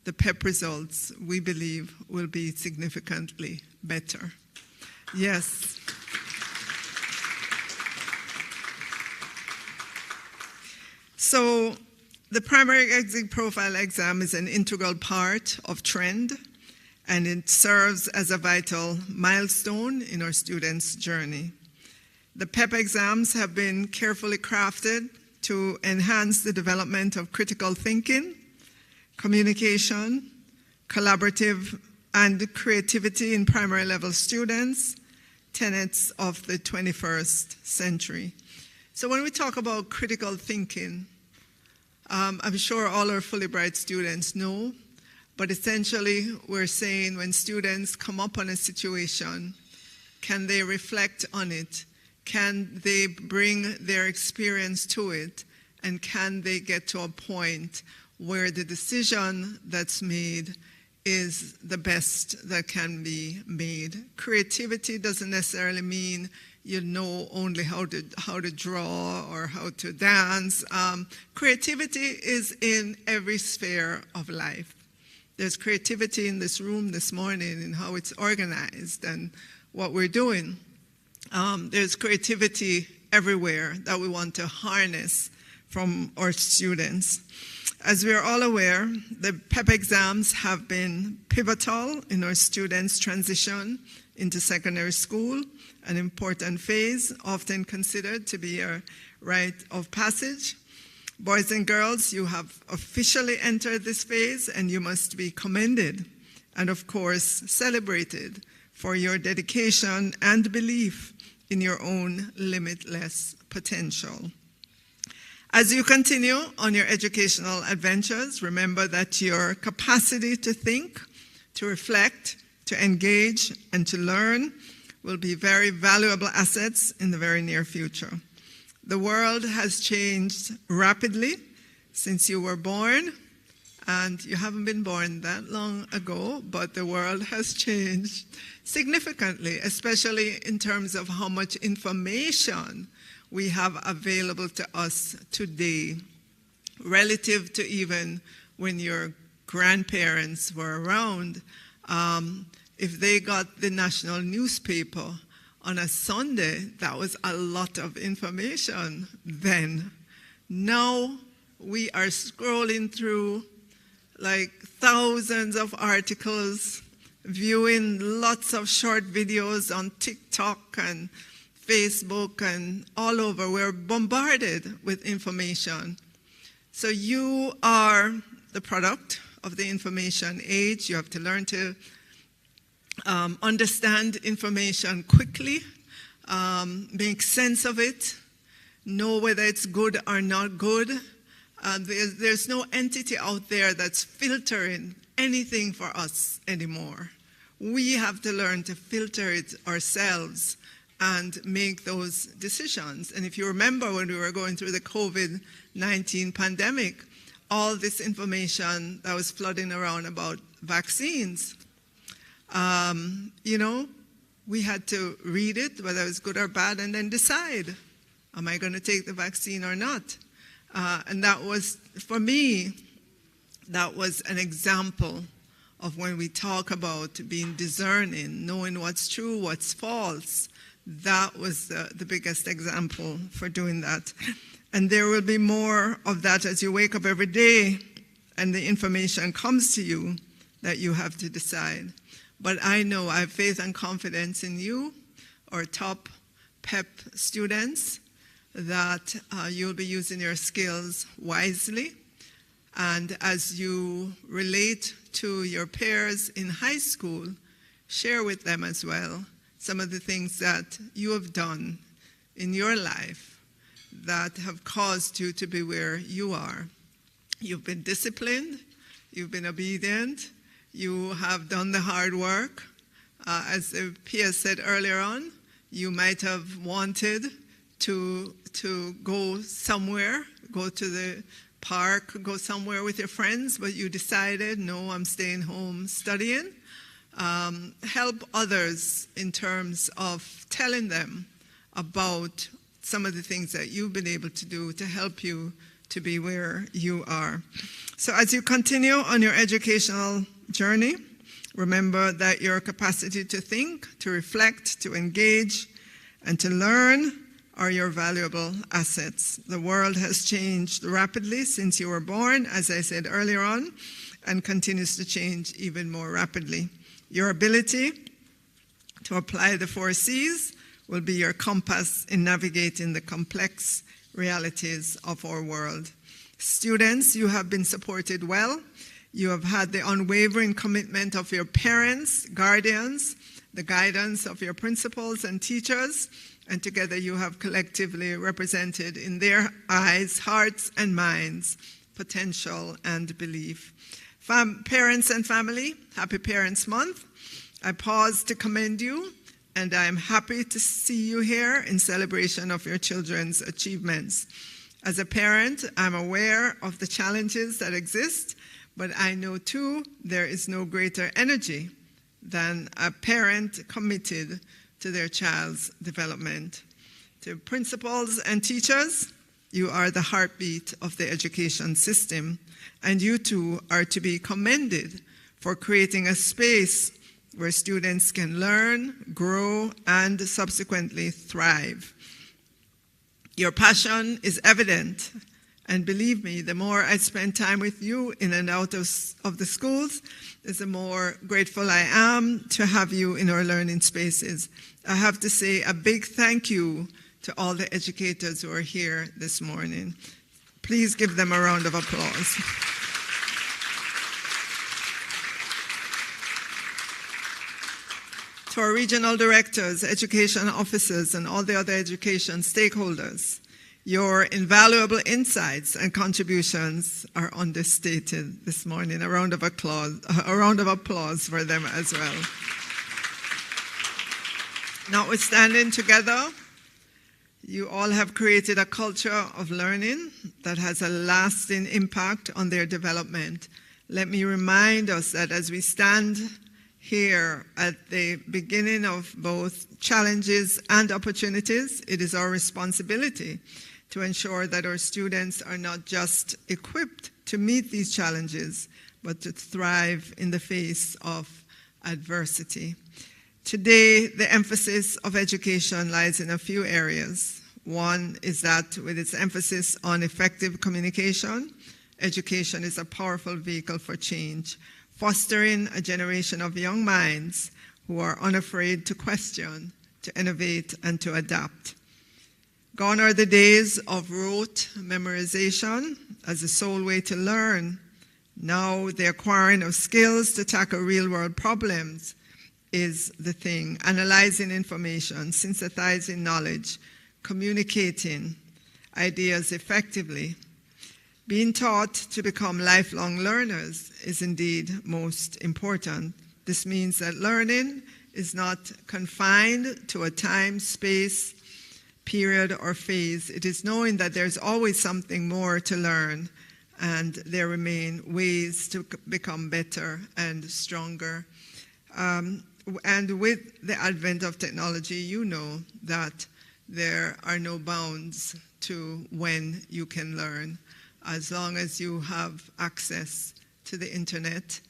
the PEP results, we believe will be significantly better. Yes. So the primary exit profile exam is an integral part of TREND, and it serves as a vital milestone in our students' journey. The PEP exams have been carefully crafted to enhance the development of critical thinking, communication, collaborative and creativity in primary level students, tenets of the 21st century. So when we talk about critical thinking, I'm sure all our Fully Bright students know, but essentially we're saying when students come up on a situation, can they reflect on it? Can they bring their experience to it? And can they get to a point where the decision that's made is the best that can be made? Creativity doesn't necessarily mean you know only how to draw or how to dance. Creativity is in every sphere of life. There's creativity in this room this morning in how it's organized and what we're doing. There's creativity everywhere that we want to harness from our students. As we are all aware, the PEP exams have been pivotal in our students' transition into secondary school, an important phase, often considered to be a rite of passage. Boys and girls, you have officially entered this phase, and you must be commended and, of course, celebrated for your dedication and belief in your own limitless potential. As you continue on your educational adventures, remember that your capacity to think, to reflect, to engage, and to learn will be very valuable assets in the very near future. The world has changed rapidly since you were born, and you haven't been born that long ago, but the world has changed significantly, especially in terms of how much information we have available to us today, relative to even when your grandparents were around. If they got the national newspaper on a Sunday, that was a lot of information then. Now we are scrolling through like thousands of articles, viewing lots of short videos on TikTok and Facebook and all over. We're bombarded with information. So you are the product of the information age. You have to learn to understand information quickly, make sense of it, know whether it's good or not good. There's no entity out there that's filtering anything for us anymore. We have to learn to filter it ourselves and make those decisions. And if you remember when we were going through the COVID-19 pandemic, all this information that was flooding around about vaccines, we had to read it, whether it was good or bad, and then decide, am I going to take the vaccine or not? And that was, for me, that was an example of when we talk about being discerning, knowing what's true, what's false. That was the biggest example for doing that. And there will be more of that as you wake up every day and the information comes to you that you have to decide. But I know I have faith and confidence in you, our top PEP students, that you'll be using your skills wisely. And as you relate to your peers in high school, share with them as well some of the things that you have done in your life that have caused you to be where you are. You've been disciplined, you've been obedient, you have done the hard work. As Pia said earlier on, you might have wanted to go somewhere, go to the park, go somewhere with your friends, but you decided, no, I'm staying home studying. Help others in terms of telling them about some of the things that you've been able to do to help you to be where you are. So as you continue on your educational journey, remember that your capacity to think, to reflect, to engage, and to learn are your valuable assets. The world has changed rapidly since you were born, as I said earlier on, and continues to change even more rapidly. Your ability to apply the 4 C's will be your compass in navigating the complex realities of our world. Students, you have been supported well. You have had the unwavering commitment of your parents, guardians, the guidance of your principals and teachers, and together you have collectively represented in their eyes, hearts, and minds potential and belief. Parents and family, happy Parents Month. I pause to commend you, and I am happy to see you here in celebration of your children's achievements. As a parent, I'm aware of the challenges that exist, but I know too there is no greater energy than a parent committed to their child's development. To principals and teachers, you are the heartbeat of the education system, and you too are to be commended for creating a space where students can learn, grow, and subsequently thrive. Your passion is evident, and believe me, the more I spend time with you in and out of the schools, the more grateful I am to have you in our learning spaces. I have to say a big thank you to all the educators who are here this morning. Please give them a round of applause. To our regional directors, education officers, and all the other education stakeholders, Your invaluable insights and contributions are understated this morning. A round of applause for them as well. Notwithstanding, together, you all have created a culture of learning that has a lasting impact on their development. Let me remind us that as we stand here at the beginning of both challenges and opportunities, it is our responsibility to ensure that our students are not just equipped to meet these challenges, but to thrive in the face of adversity. Today, the emphasis of education lies in a few areas. One is that with its emphasis on effective communication, education is a powerful vehicle for change, fostering a generation of young minds who are unafraid to question, to innovate, and to adapt. Gone are the days of rote memorization as the sole way to learn. Now the acquiring of skills to tackle real-world problems is the thing. Analyzing information, synthesizing knowledge, communicating ideas effectively. Being taught to become lifelong learners is indeed most important. This means that learning is not confined to a time, space, period, or phase. It is knowing that there's always something more to learn, and there remain ways to become better and stronger. And with the advent of technology, you know that there are no bounds to when you can learn. As long as you have access to the internet,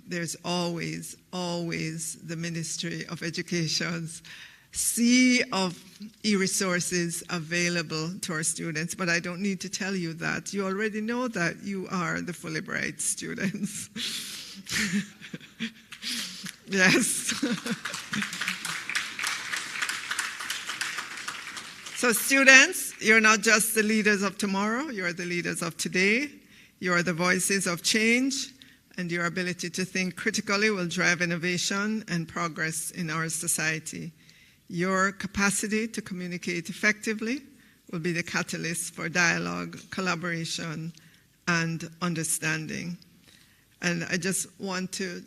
there's always the Ministry of Education's sea of e-resources available to our students. But I don't need to tell you that. You already know that you are the fully bright students. Yes. So students, you're not just the leaders of tomorrow, you're the leaders of today. You are the voices of change, and your ability to think critically will drive innovation and progress in our society. Your capacity to communicate effectively will be the catalyst for dialogue, collaboration, and understanding. And I just want to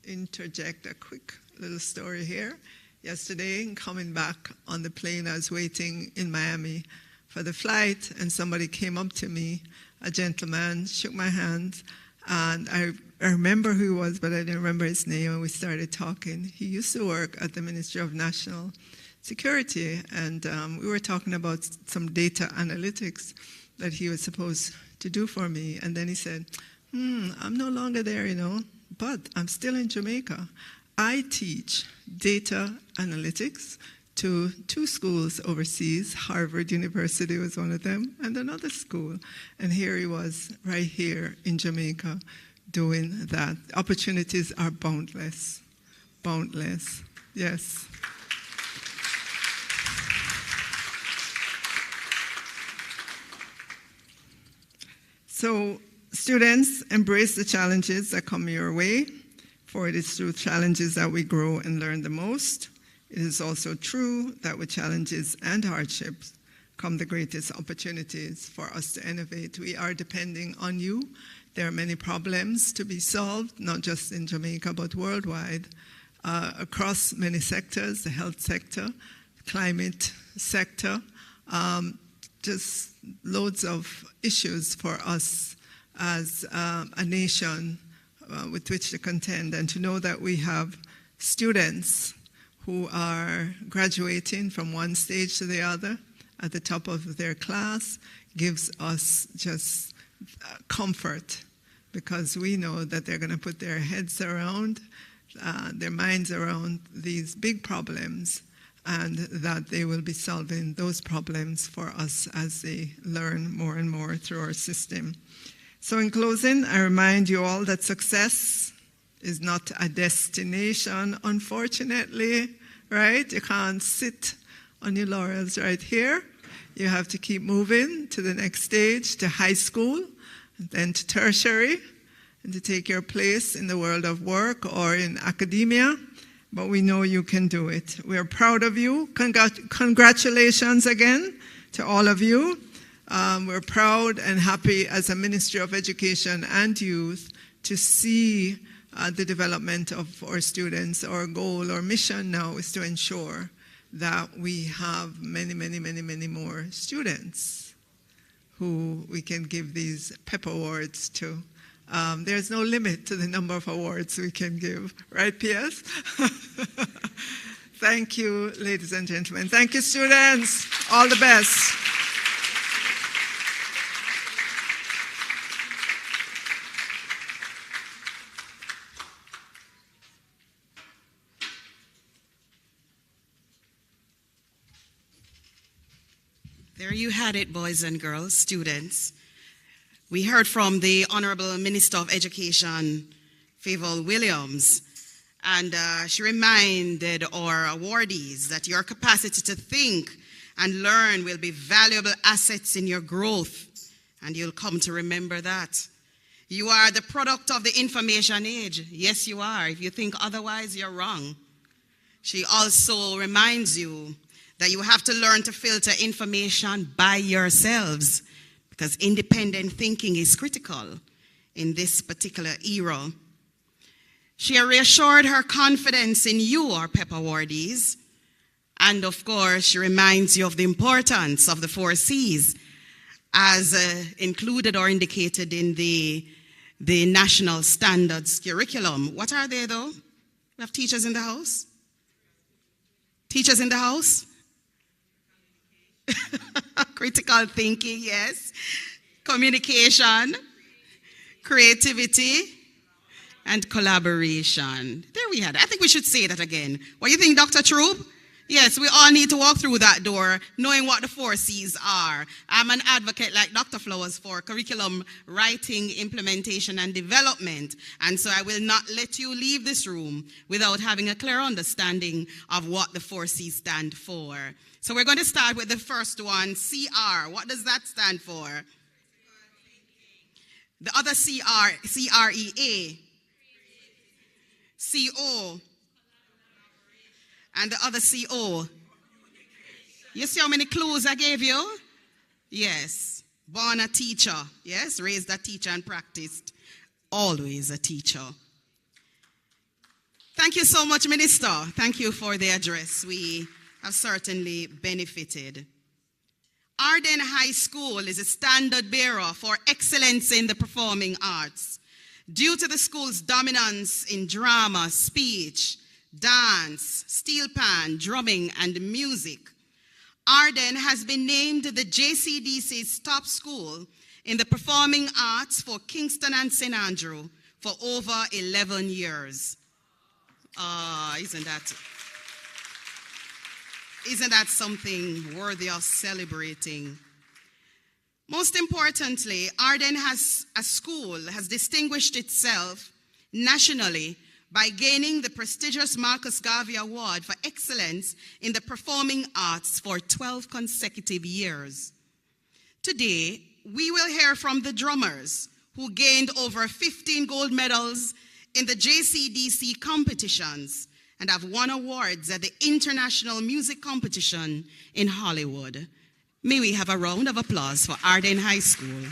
interject a quick little story here. Yesterday, coming back on the plane, I was waiting in Miami for the flight, and somebody came up to me, a gentleman, shook my hand, and I remember who he was, but I didn't remember his name, and we started talking. He used to work at the Ministry of National Security, and we were talking about some data analytics that he was supposed to do for me, and then he said, I'm no longer there, but I'm still in Jamaica. I teach data analytics to 2 schools overseas. Harvard University was one of them, and another school. And here he was, right here in Jamaica, doing that. Opportunities are boundless. Boundless. Yes. So, students, embrace the challenges that come your way, for it is through challenges that we grow and learn the most. It is also true that with challenges and hardships come the greatest opportunities for us to innovate. We are depending on you. There are many problems to be solved, not just in Jamaica, but worldwide, across many sectors, the health sector, climate sector, just loads of issues for us as a nation with which to contend, and to know that we have students who are graduating from one stage to the other at the top of their class gives us just comfort, because we know that they're going to put their heads around, their minds around these big problems, and that they will be solving those problems for us as they learn more and more through our system. So in closing, I remind you all that success is not a destination, unfortunately, right? You can't sit on your laurels right here. You have to keep moving to the next stage, to high school, and then to tertiary, and to take your place in the world of work or in academia. But we know you can do it. We are proud of you. Congratulations again to all of you. We're proud and happy as a Ministry of Education and Youth to see the development of our students. Our goal, our mission now is to ensure that we have many, many, many, many more students who we can give these PEP awards to. There's no limit to the number of awards we can give, right, PS? Thank you, ladies and gentlemen. Thank you, students. All the best. There you had it, boys and girls, students. We heard from the Honorable Minister of Education, Favour Williams, and she reminded our awardees that your capacity to think and learn will be valuable assets in your growth, and you'll come to remember that. You are the product of the information age. Yes, you are. If you think otherwise, you're wrong. She also reminds you that you have to learn to filter information by yourselves, because independent thinking is critical in this particular era. She reassured her confidence in you, our PEP awardees, and of course, she reminds you of the importance of the 4 C's as included or indicated in the National Standards Curriculum. What are they, though? We have teachers in the house? Teachers in the house? Critical thinking, yes. Communication, creativity, and collaboration. There we had it. I think we should say that again. What do you think, Dr. Troop? Yes, we all need to walk through that door knowing what the 4 C's are. I'm an advocate like Dr. Flowers for curriculum writing, implementation, and development. And so I will not let you leave this room without having a clear understanding of what the 4 C's stand for. So we're going to start with the first one, CR. What does that stand for? The other CR, CREA. CO. And the other CO. You see how many clues I gave you? Yes. Born a teacher. Yes. Raised a teacher and practiced. Always a teacher. Thank you so much, Minister. Thank you for the address. We have certainly benefited. Arden High School is a standard bearer for excellence in the performing arts. Due to the school's dominance in drama, speech, dance, steel pan, drumming, and music, Arden has been named the JCDC's top school in the performing arts for Kingston and St. Andrew for over 11 years. Isn't that something worthy of celebrating? Most importantly, Arden as a school has distinguished itself nationally by gaining the prestigious Marcus Garvey Award for Excellence in the Performing Arts for 12 consecutive years. Today, we will hear from the drummers who gained over 15 gold medals in the JCDC competitions and have won awards at the International Music Competition in Hollywood. May we have a round of applause for Arden High School.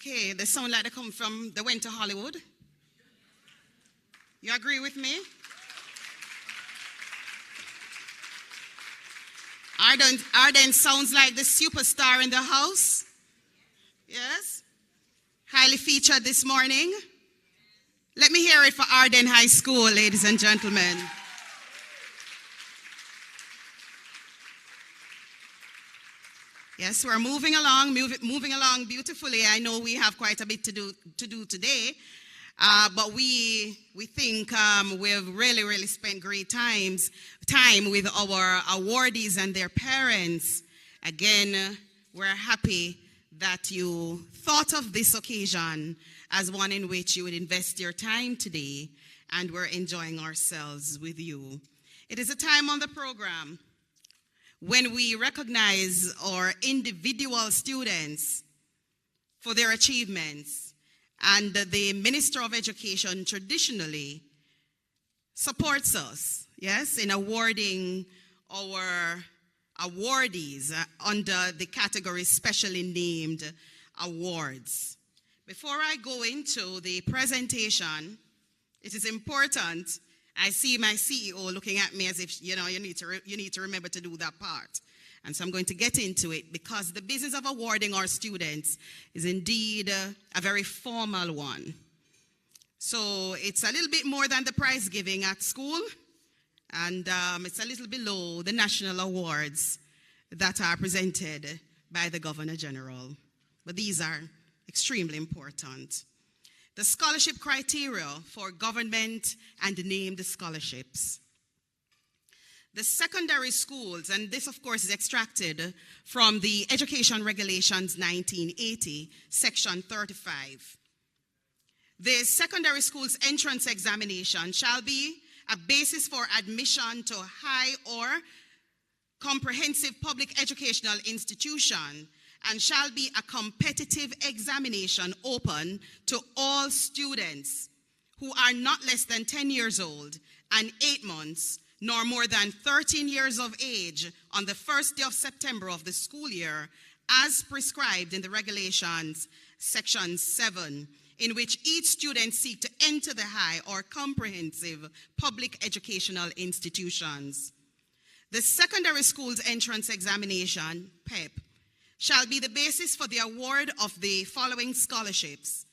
Okay, they sound like they come from, they went to Hollywood. You agree with me? Arden sounds like the superstar in the house. Yes? Highly featured this morning. Let me hear it for Arden High School, ladies and gentlemen. Yes, we're moving along beautifully. I know we have quite a bit to do today, but we think we've really spent great time with our awardees and their parents. Again, we're happy that you thought of this occasion as one in which you would invest your time today, and we're enjoying ourselves with you. It is a time on the program when we recognize our individual students for their achievements, and the Minister of Education traditionally supports us, yes, in awarding our awardees under the category specially named awards. Before I go into the presentation, it is important. I see my CEO looking at me as if, you need to remember to do that part. And so I'm going to get into it because the business of awarding our students is indeed a very formal one. So it's a little bit more than the prize giving at school, and it's a little below the national awards that are presented by the Governor General. But these are extremely important. The scholarship criteria for government and named scholarships. The secondary schools, and this of course is extracted from the Education Regulations 1980, Section 35. The secondary schools entrance examination shall be a basis for admission to high or comprehensive public educational institution, and shall be a competitive examination open to all students who are not less than 10 years old and 8 months, nor more than 13 years of age on the first day of September of the school year, as prescribed in the regulations, Section 7, in which each student seek to enter the high or comprehensive public educational institutions. The secondary school's entrance examination, PEP, shall be the basis for the award of the following scholarships.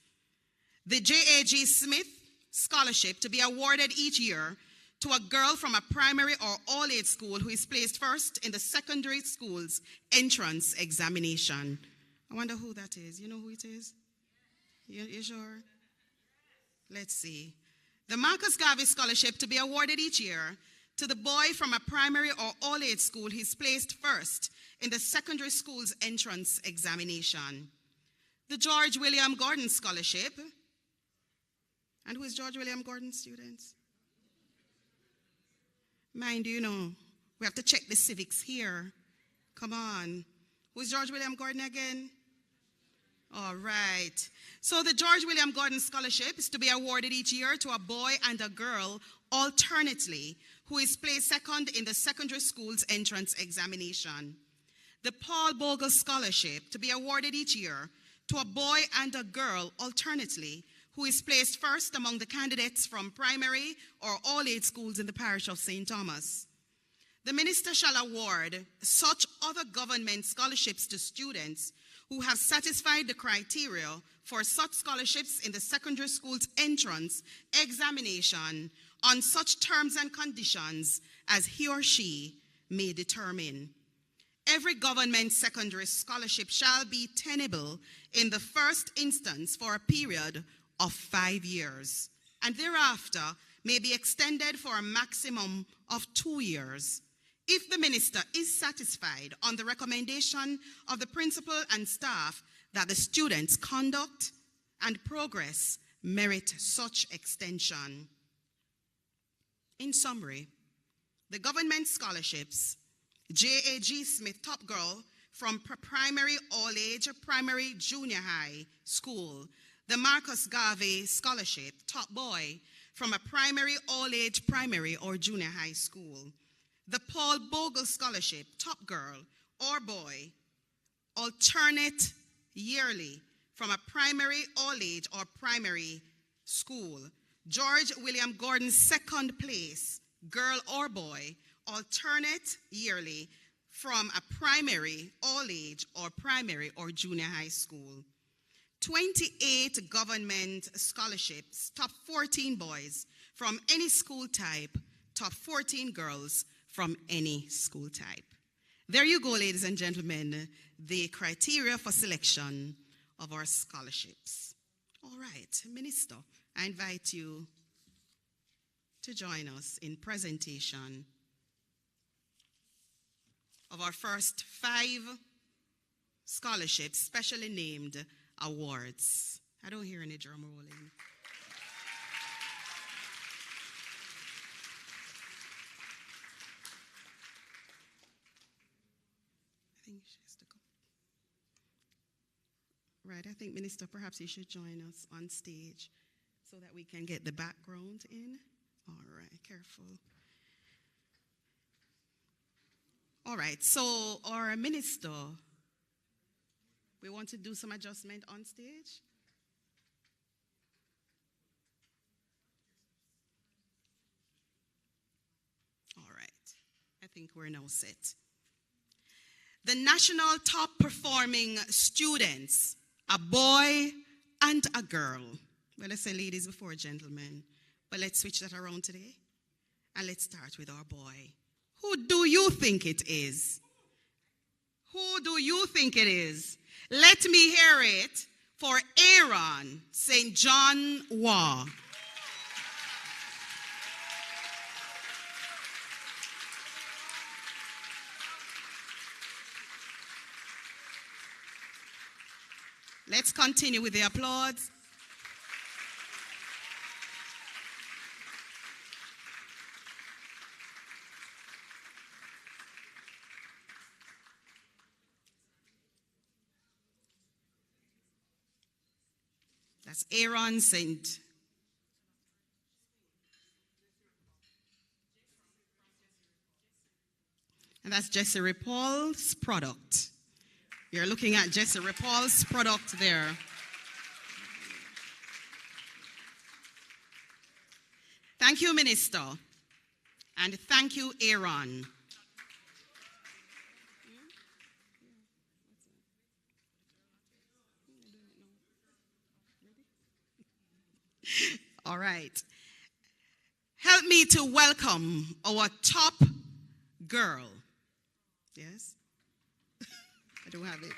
The J.A.G. Smith Scholarship, to be awarded each year to a girl from a primary or all-age school who is placed first in the secondary school's entrance examination. I wonder who that is. You know who it is? You sure? Let's see. The Marcus Garvey Scholarship, to be awarded each year to the boy from a primary or all-age school who is placed first in the secondary school's entrance examination. The George William Gordon Scholarship. And who is George William Gordon, students? Mind you, we have to check the civics here. Come on. Who is George William Gordon again? All right. So the George William Gordon Scholarship is to be awarded each year to a boy and a girl alternately who is placed second in the secondary school's entrance examination. The Paul Bogle Scholarship, to be awarded each year to a boy and a girl alternately who is placed first among the candidates from primary or all-age schools in the parish of St. Thomas. The minister shall award such other government scholarships to students who have satisfied the criteria for such scholarships in the secondary school's entrance examination on such terms and conditions as he or she may determine. Every government secondary scholarship shall be tenable in the first instance for a period of 5 years, and thereafter may be extended for a maximum of 2 years. If the minister is satisfied on the recommendation of the principal and staff that the students' conduct and progress merit such extension. In summary, the government scholarships, J.A.G. Smith Top Girl from primary all-age, primary junior high school, the Marcus Garvey Scholarship, Top Boy from a primary all-age, primary or junior high school, the Paul Bogle Scholarship, Top Girl or Boy, alternate yearly from a primary, all-age, or primary school. George William Gordon's second place, girl or boy, alternate yearly from a primary, all-age, or primary or junior high school. 28 government scholarships, top 14 boys from any school type, top 14 girls from any school type. There you go, ladies and gentlemen, the criteria for selection of our scholarships. All right, Minister, I invite you to join us in presentation of our first 5 scholarships, specially named awards. I don't hear any drum rolling. I think she has to go. Right, I think, Minister, perhaps you should join us on stage so that we can get the background in. All right, careful. All right, so our minister, we want to do some adjustment on stage. All right, I think we're now set. The national top performing students, a boy and a girl. Well, let's say ladies before gentlemen, but let's switch that around today. And let's start with our boy. Who do you think it is? Who do you think it is? Let me hear it for Aaron St. John Waugh. Let's continue with the applause. That's Aaron St. And that's Jesse Paul's product. You're looking at Jesse Paul's product there. Thank you, Minister. And thank you, Aaron. All right. Help me to welcome our top girl. Yes? I don't have it.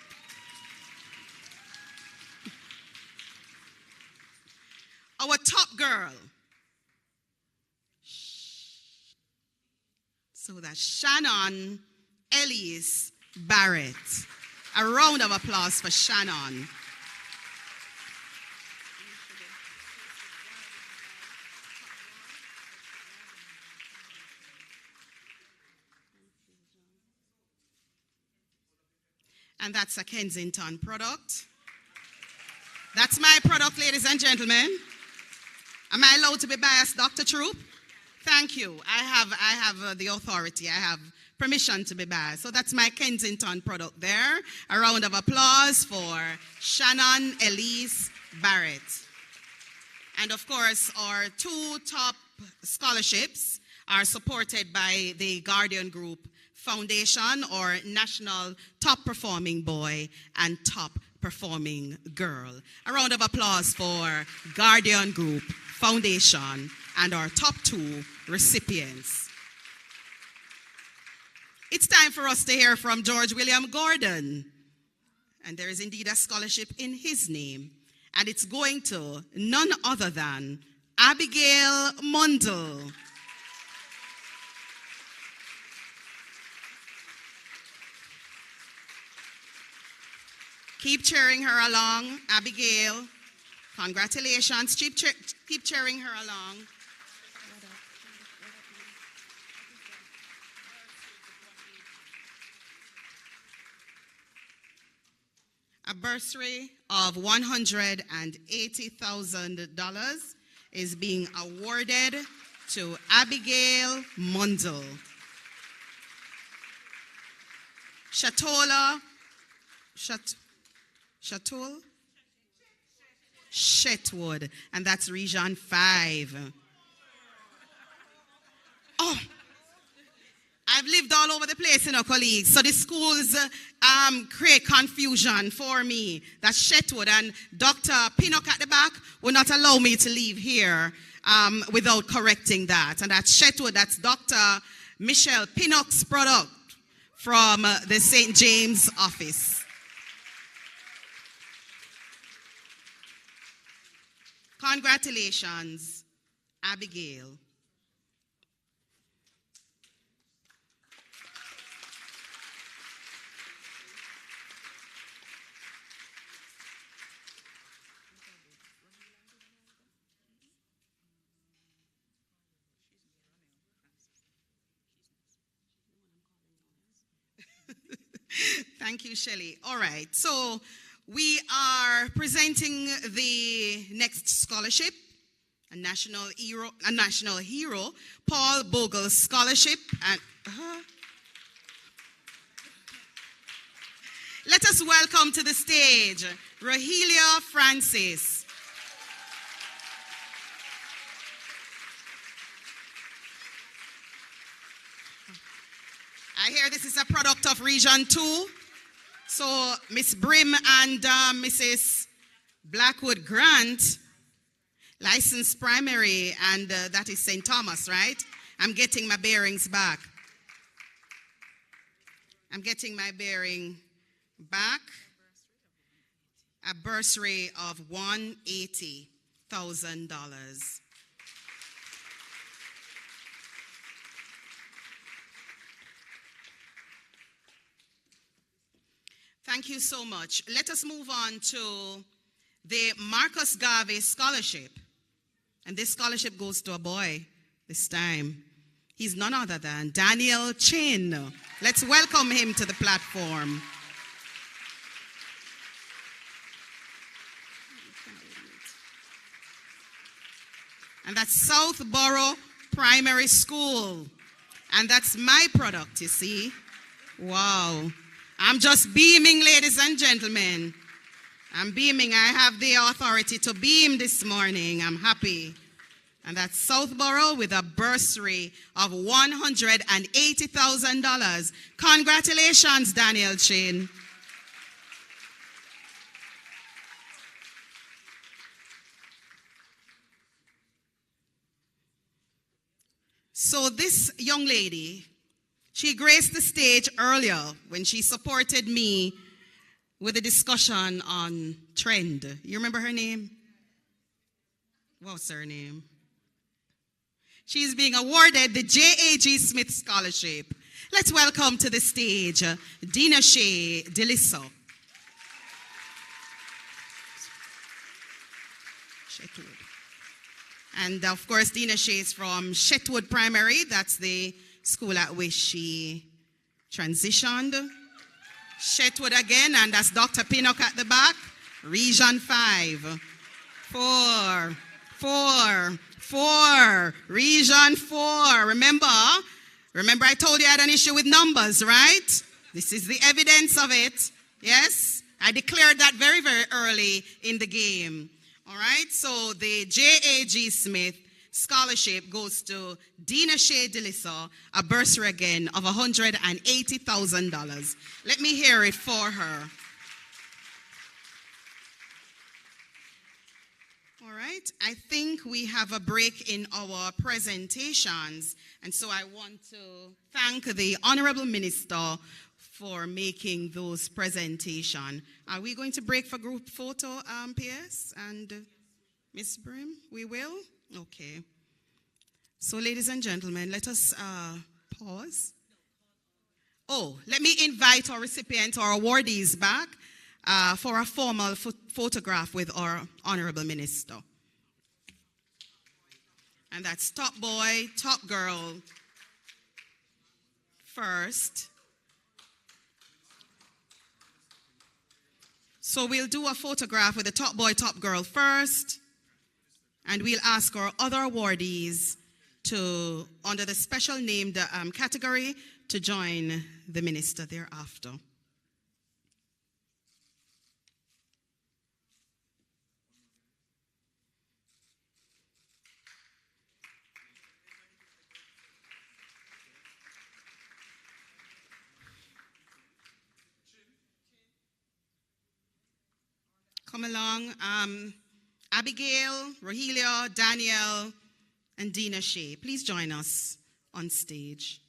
Our top girl. So that's Shannon Ellis Barrett. A round of applause for Shannon. And that's a Kensington product. That's my product, ladies and gentlemen. Am I allowed to be biased, Dr. Troop? Thank you. I have the authority. I have permission to be biased. So that's my Kensington product there. A round of applause for Shannon Elise Barrett. And of course, our 2 top scholarships are supported by the Guardian Group Foundation, or National Top Performing Boy and Top Performing Girl. A round of applause for Guardian Group Foundation and our top 2 recipients. It's time for us to hear from George William Gordon. And there is indeed a scholarship in his name. And it's going to none other than Abigail Mundell. Keep cheering her along, Abigail. Congratulations. Keep cheering her along. A bursary of $180,000 is being awarded to Abigail Mundell. Shatul Shetwood, and that's Region 5. Oh, I've lived all over the place, colleagues. So the schools create confusion for me. That's Shetwood, and Dr. Pinnock at the back will not allow me to leave here without correcting that. And that's Shetwood, that's Dr. Michelle Pinnock's product from the St. James office. Congratulations, Abigail. Thank you, Shelley. All right, so we are presenting the next scholarship, a national hero, Paul Bogle Scholarship. And let us welcome to the stage Rahelia Francis. I hear this is a product of Region 2. So Miss Brim and Mrs. Blackwood Grant, licensed primary, and that is St. Thomas, right? I'm getting my bearings back. I'm getting my bearing back. A bursary of $180,000. Thank you so much. Let us move on to the Marcus Garvey Scholarship. And this scholarship goes to a boy this time. He's none other than Daniel Chin. Let's welcome him to the platform. And that's Southborough Primary School. And that's my product, you see. Wow. I'm just beaming, ladies and gentlemen. I'm beaming. I have the authority to beam this morning. I'm happy. And that's Southborough with a bursary of $180,000. Congratulations, Daniel Chin. So this young lady, she graced the stage earlier when she supported me with a discussion on trend. You remember her name? What's her name? She's being awarded the J.A.G. Smith Scholarship. Let's welcome to the stage Dina Shea Deliso. Shetwood. And of course, Dina Shea is from Shetwood Primary. That's the school at which she transitioned. Shetwood again, and that's Dr. Pinnock at the back. Region 5. 4. Region 4. Remember I told you I had an issue with numbers, right? This is the evidence of it. Yes? I declared that very, very early in the game. All right? So the J.A.G. Smith Scholarship goes to Dina Shea Deliso, a bursary again of $180,000. Let me hear it for her. All right, I think we have a break in our presentations, and so I want to thank the Honorable Minister for making those presentations. Are we going to break for group photo, PS and Miss Brim? We will? Okay. So, ladies and gentlemen, let us pause. Oh, let me invite our recipients, our awardees back for a formal photograph with our Honorable Minister. And that's top boy, top girl first. So we'll do a photograph with the top boy, top girl first. And we'll ask our other awardees to, under the special named category, to join the minister thereafter. come along. Abigail, Rogelio, Danielle, and Dina Shea. Please join us on stage.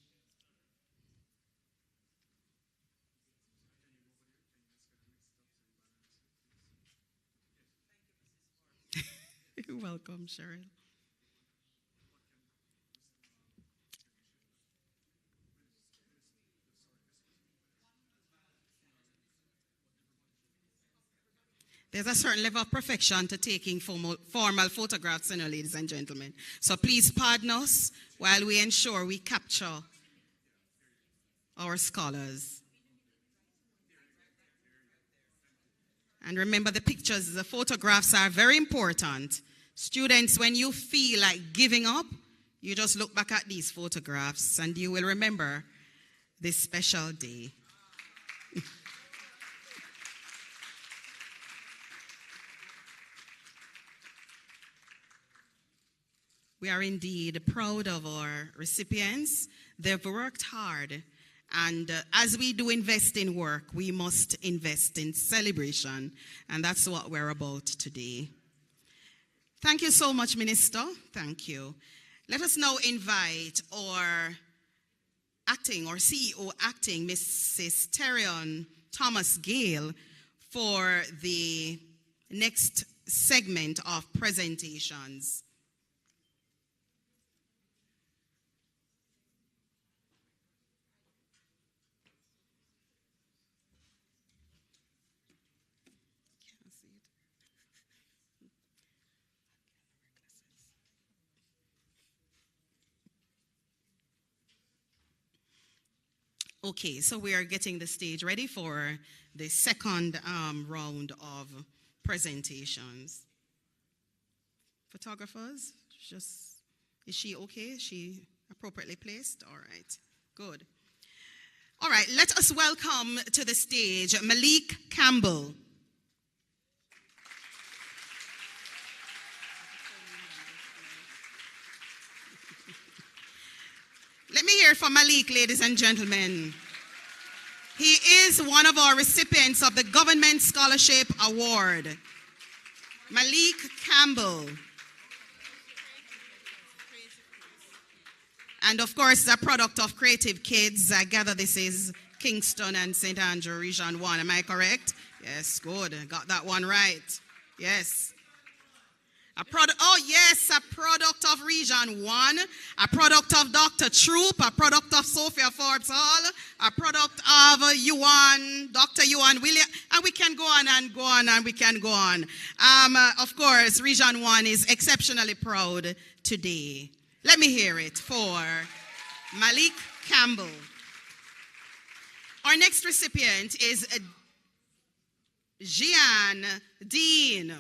You're welcome, Cheryl. There's a certain level of perfection to taking formal photographs, ladies and gentlemen. So please pardon us while we ensure we capture our scholars. And remember, the pictures, the photographs are very important. Students, when you feel like giving up, you just look back at these photographs and you will remember this special day. We are indeed proud of our recipients. They've worked hard. And as we do invest in work, we must invest in celebration. And that's what we're about today. Thank you so much, Minister. Thank you. Let us now invite our CEO acting, Mrs. Terrion Thomas Gale, for the next segment of presentations. Okay, so we are getting the stage ready for the second round of presentations. Photographers, is she okay? Is she appropriately placed? All right, good. All right, let us welcome to the stage Malik Campbell. Let me hear from Malik, ladies and gentlemen. He is one of our recipients of the Government Scholarship Award. Malik Campbell. And of course, the product of Creative Kids. I gather this is Kingston and St. Andrew, Region 1. Am I correct? Yes, good. Got that one right. Yes. A product of Region 1, a product of Dr. Troop, a product of Sophia Forbes Hall, a product of Yuan, Dr. Yuan William, and we can go on and go on and we can go on. Of course, Region 1 is exceptionally proud today. Let me hear it for Malik Campbell. Our next recipient is Jean Dean.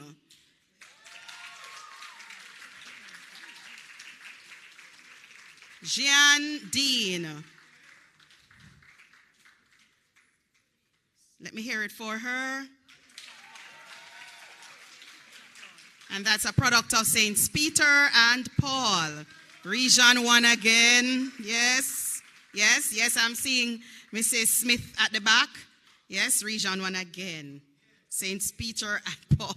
Jean Dean. Let me hear it for her. And that's a product of Saints Peter and Paul. Region 1 again. Yes, yes, yes. I'm seeing Mrs. Smith at the back. Yes, Region 1 again. Saints Peter and Paul.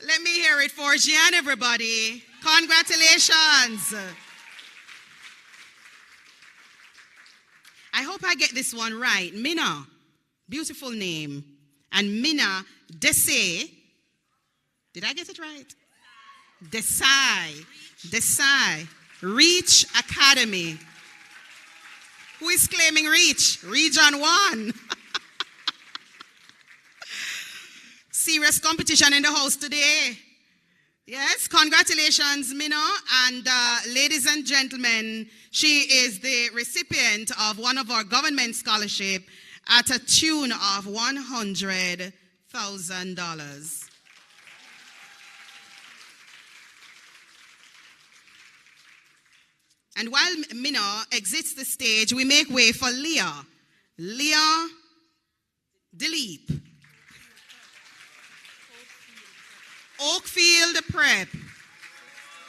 Let me hear it for Jean, everybody. Congratulations. I hope I get this one right. Mina, beautiful name. And Mina Desai. Did I get it right? Desai. Desai. Reach Academy. Who is claiming Reach? Region 1. Serious competition in the house today. Yes, congratulations, Mina. And ladies and gentlemen, she is the recipient of one of our government scholarship at a tune of $100,000. And while Mina exits the stage, we make way for Leah. Leah Dilip. Oakfield Prep,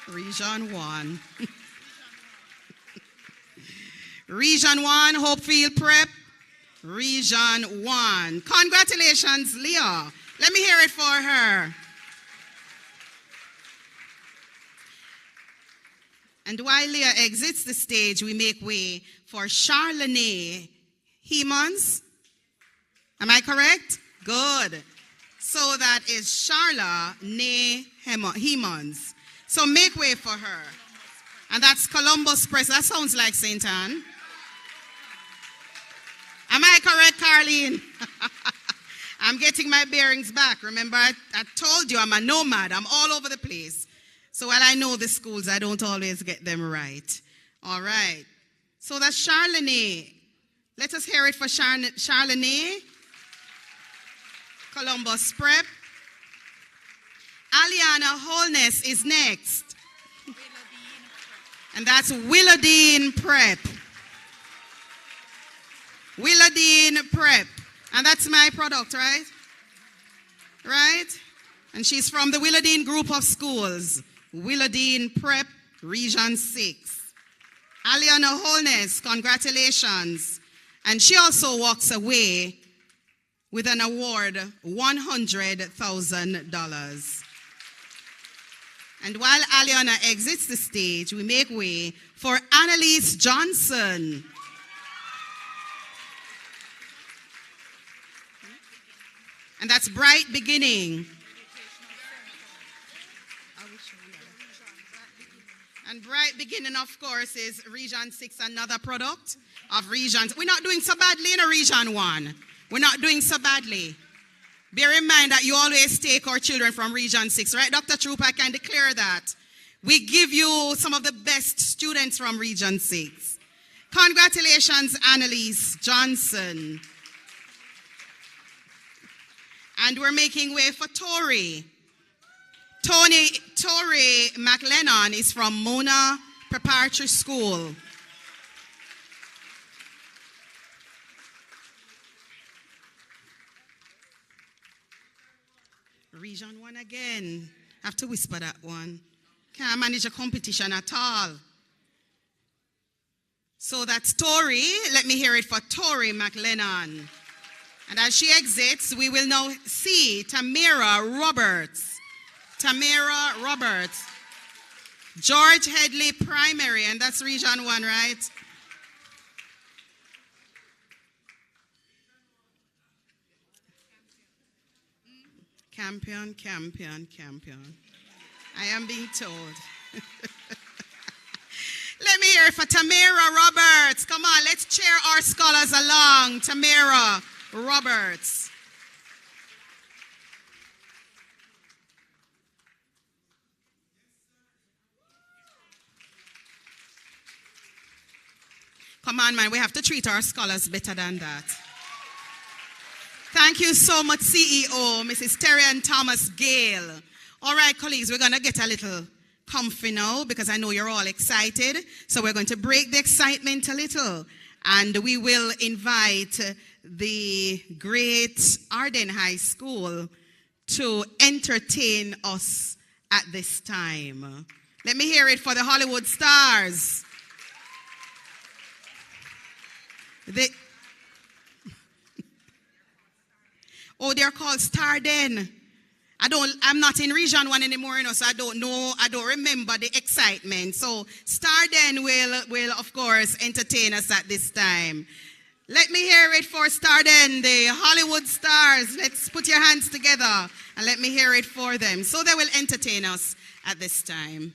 Region 1. Region 1, Hopefield Prep. Region 1. Congratulations, Leah. Let me hear it for her. And while Leah exits the stage, we make way for Charlene Hemans. Am I correct? Good. So that is Charlene Hemans. So make way for her. And that's Columbus Press. That sounds like St. Anne. Am I correct, Carlene? I'm getting my bearings back. Remember, I told you I'm a nomad. I'm all over the place. So while I know the schools, I don't always get them right. All right. So that's Charlene. Let us hear it for Charlene. Columbus Prep. Aliana Holness is next. And that's Willowdene Prep. Willowdene Prep. And that's my product, right? Right? And she's from the Willowdene group of schools. Willowdene Prep, Region 6. Aliana Holness, congratulations. And she also walks away with an award, $100,000. And while Aliana exits the stage, we make way for Annalise Johnson. And that's Bright Beginning. And Bright Beginning, of course, is Region 6, another product of regions. We're not doing so badly in a Region 1. We're not doing so badly. Bear in mind that you always take our children from Region 6, right, Dr. Troop? I can declare that. We give you some of the best students from Region 6. Congratulations, Annalise Johnson. And we're making way for Tori. Tori McLennan is from Mona Preparatory School. Region 1 again. I have to whisper that one. Can't manage a competition at all. So that's Tori. Let me hear it for Tori McLennan. And as she exits, we will now see Tamara Roberts. Tamara Roberts. George Headley Primary, and that's Region 1, right? Campion. I am being told. Let me hear it for Tamara Roberts. Come on, let's cheer our scholars along. Tamara Roberts. Come on, man, we have to treat our scholars better than that. Thank you so much, CEO, Mrs. Terry and Thomas Gale. All right, colleagues, we're going to get a little comfy now because I know you're all excited. So we're going to break the excitement a little. And we will invite the great Arden High School to entertain us at this time. Let me hear it for the Hollywood stars. They're called Starden. I'm not in Region 1 anymore, so I don't know, I don't remember the excitement. So Starden will of course entertain us at this time. Let me hear it for Starden, the Hollywood stars. Let's put your hands together and let me hear it for them. So they will entertain us at this time.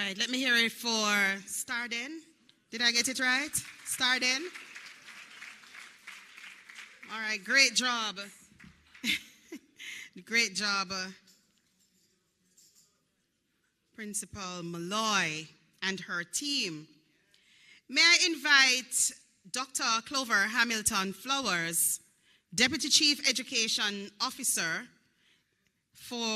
right, let me hear it for Starden. Did I get it right? Starden? All right, great job. Great job, Principal Malloy and her team. May I invite Dr. Clover Hamilton Flowers, Deputy Chief Education Officer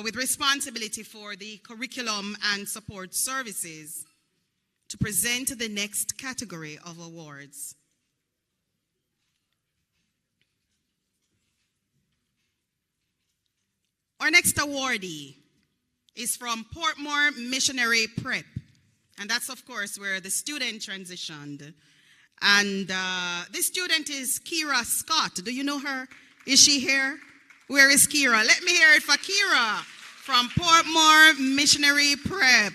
with responsibility for the curriculum and support services, to present the next category of awards. Our next awardee is from Portmore Missionary Prep. And that's, of course, where the student transitioned. And this student is Kira Scott. Do you know her? Is she here? Where is Kira? Let me hear it for Kira from Portmore Missionary Prep.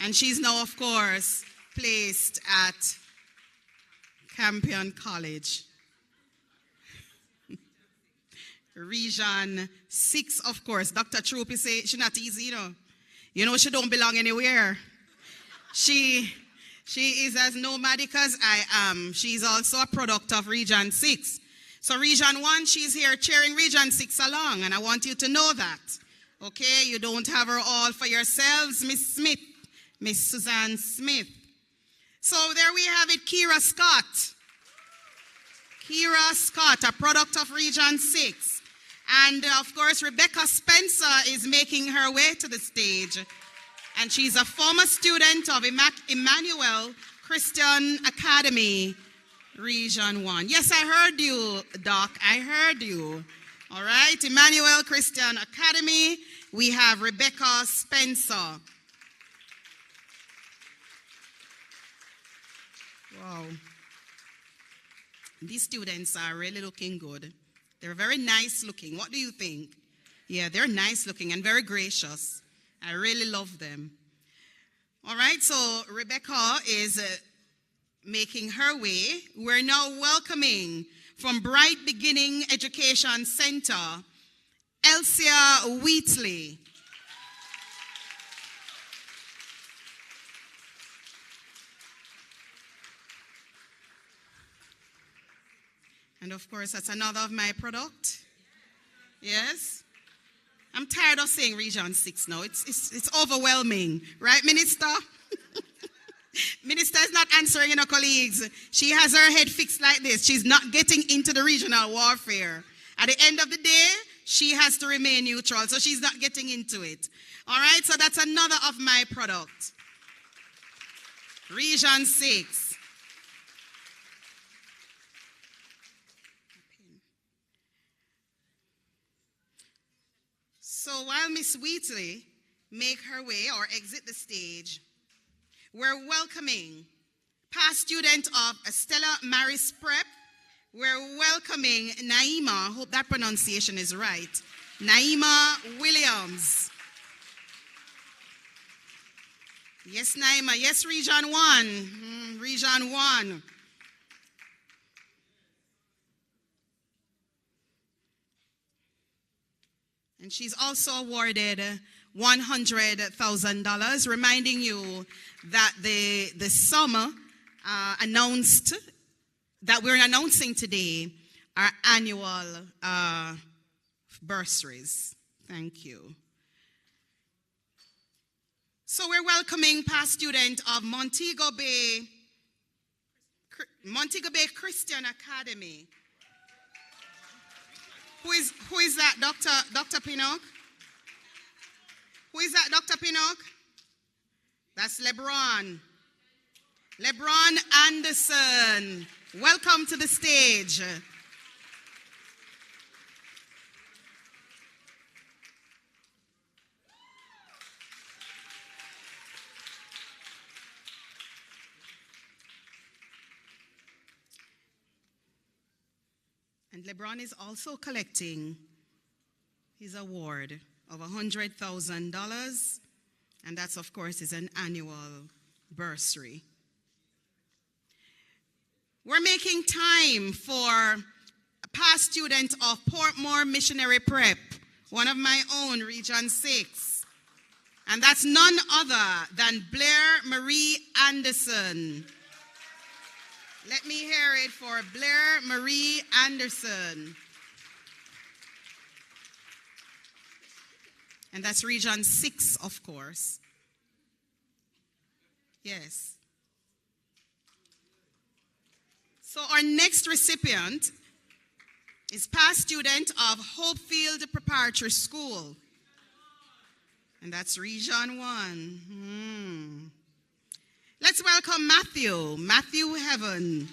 And she's now, of course, placed at Campion College. Region 6, of course. Dr. Troopy say she's not easy, you know. You know she don't belong anywhere. She is as nomadic as I am. She's also a product of Region 6. So Region 1, she's here cheering Region 6 along, and I want you to know that. Okay, you don't have her all for yourselves, Miss Smith, Miss Suzanne Smith. So there we have it, Kira Scott. Kira Scott, a product of Region 6. And of course, Rebecca Spencer is making her way to the stage. And she's a former student of Emmanuel Christian Academy, Region 1. Yes, I heard you, Doc. I heard you. All right, Emmanuel Christian Academy. We have Rebecca Spencer. Wow. These students are really looking good. They're very nice looking. What do you think? Yeah, they're nice looking and very gracious. I really love them. All right, so Rebecca is making her way. We're now welcoming from Bright Beginning Education Center, Elsia Wheatley. And of course, that's another of my product. Yes? I'm tired of saying Region 6 now. It's overwhelming. Right, Minister? Minister is not answering her colleagues. She has her head fixed like this. She's not getting into the regional warfare. At the end of the day, she has to remain neutral, so she's not getting into it. All right, so that's another of my product. Region 6. So while Miss Wheatley make her way or exit the stage, we're welcoming past student of Stella Maris Prep. We're welcoming Naima, hope that pronunciation is right, Naima Williams. Yes, Naima, yes, Region 1, Region 1. And she's also awarded $100,000, reminding you that the sum announced, that we're announcing today, are annual bursaries. Thank you. So we're welcoming past student of Montego Bay Christian Academy. Who is that, Dr. Pinnock? Who is that, Dr. Pinnock? That's LeBron. LeBron Anderson. Welcome to the stage. And LeBron is also collecting his award of $100,000, and that's, of course, is an annual bursary. We're making time for a past student of Portmore Missionary Prep, one of my own, Region 6. And that's none other than Blair Marie Anderson. Let me hear it for Blair Marie Anderson. And that's Region 6, of course. Yes. So our next recipient is past student of Hopefield Preparatory School. And that's Region 1. Let's welcome Matthew Heaven.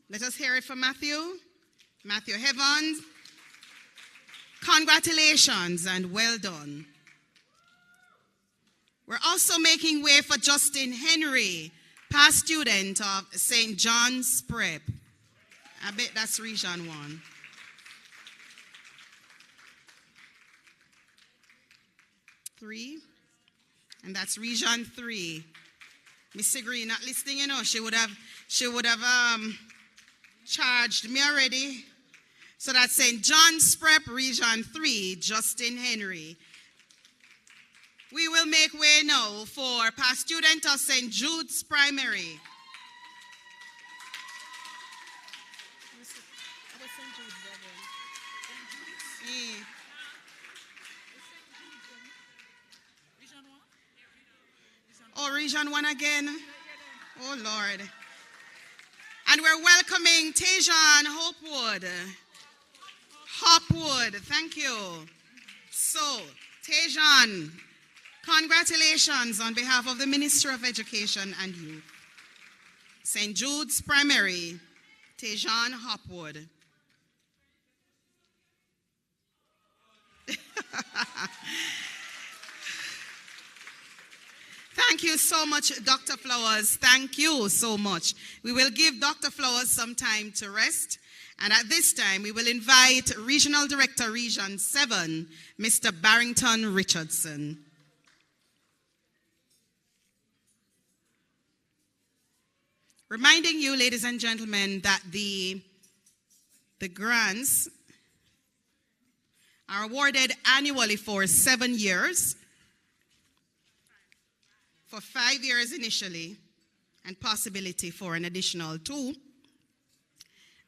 Let us hear it from Matthew Heaven. Congratulations and well done. We're also making way for Justin Henry, past student of St. John's Prep. I bet that's Region 1. Three. And that's Region 3. Miss Green not listening, you know, she would have charged me already. So that's St. John's Prep, Region 3, Justin Henry. We will make way now for past student of St. Jude's Primary. Oh, Region 1 again. Oh, Lord. And we're welcoming Tejan Hopwood. Thank you. So, Tejan, congratulations on behalf of the Ministry of Education and Youth. St. Jude's Primary, Tejan Hopwood. Thank you so much, Dr. Flowers. Thank you so much. We will give Dr. Flowers some time to rest. And at this time, we will invite Regional Director, Region 7, Mr. Barrington Richardson. Reminding you, ladies and gentlemen, that the grants are awarded annually for 7 years. For 5 years initially, and possibility for an additional 2.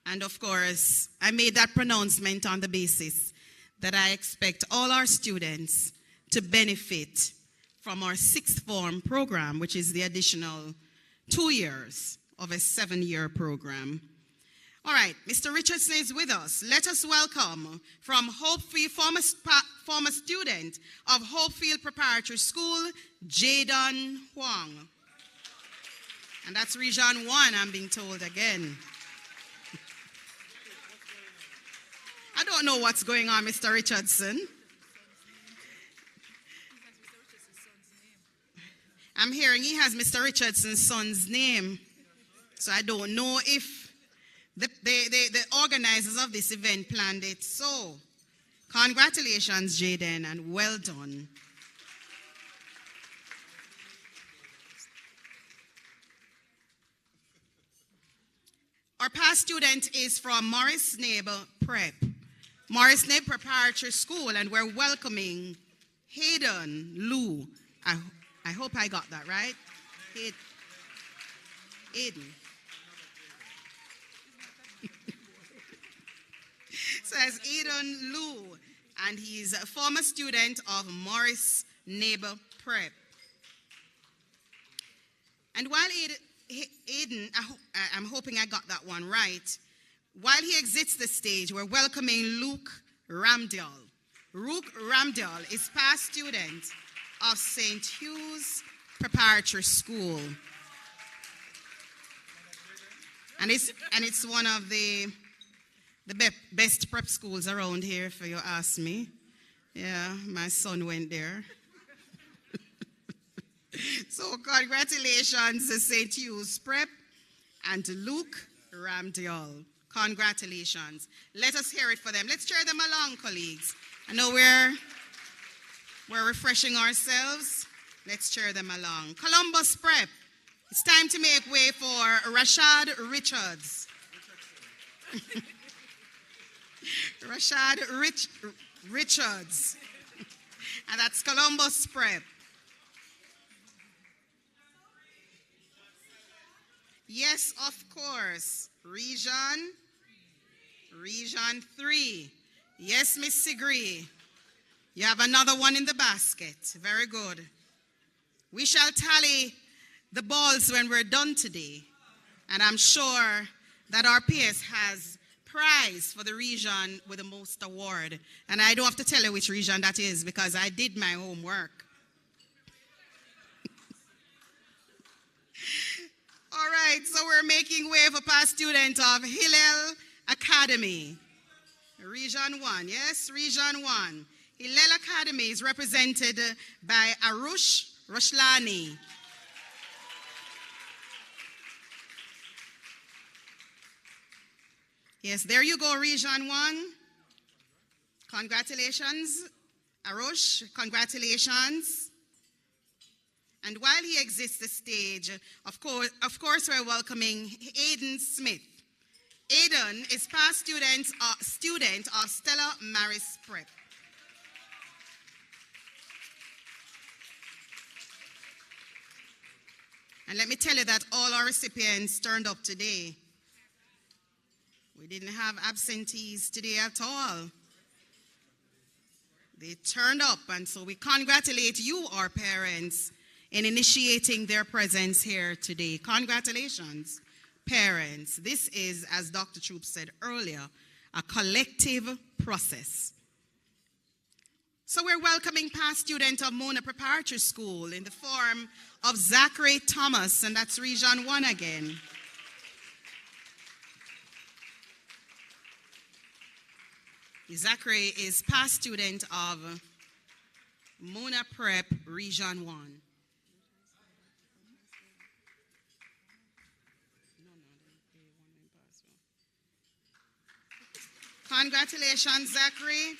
And of course, I made that pronouncement on the basis that I expect all our students to benefit from our 6th form program, which is the additional 2 years of a 7-year program. All right, Mr. Richardson is with us. Let us welcome from Hopefield, former student of Hopefield Preparatory School, Jaden Huang. And that's Region 1, I'm being told again. I don't know what's going on, Mr. Richardson. I'm hearing he has Mr. Richardson's son's name. So I don't know if the organizers of this event planned it. So, congratulations, Jaden, and well done. Our past student is from Morris Neighbor Prep. Morris Neighbor Preparatory School, and we're welcoming Hayden Liu. I hope I got that right. Hayden. So as Hayden Liu, and he's a former student of Morris Neighbor Prep. And while Hayden, I'm hoping I got that one right, while he exits the stage, we're welcoming Luke Ramdell. Luke Ramdell is past student of St. Hugh's Preparatory School. And it's one of the best prep schools around here, if you ask me. Yeah, my son went there. So congratulations to St. Hugh's Prep and to Luke Ramdial. Congratulations. Let us hear it for them. Let's cheer them along, colleagues. I know we're refreshing ourselves. Let's cheer them along. Columbus Prep, It's time to make way for Rashad Richards. Richards. And that's Columbus Prep. Yes, of course. Region 3. Yes, Miss Sigree. You have another one in the basket. Very good. We shall tally the balls when we're done today. And I'm sure that our PS has prize for the region with the most award. And I don't have to tell you which region that is because I did my homework. All right, so we're making way for past student of Hillel Academy. Region 1, yes, Region 1. Hillel Academy is represented by Arush Roshlani. Yes, there you go, Region 1. Congratulations, Arush, congratulations. And while he exits the stage, of course, we're welcoming Aiden Smith. Aiden is past student of Stella Maris Prep. And let me tell you that all our recipients turned up today. We didn't have absentees today at all. They turned up, and so we congratulate you, our parents, in initiating their presence here today. Congratulations, parents. This is, as Dr. Troop said earlier, a collective process. So we're welcoming past student of Mona Preparatory School in the form of Zachary Thomas, and that's Region 1 again. Zachary is past student of Mona Prep Region 1. Congratulations, Zachary.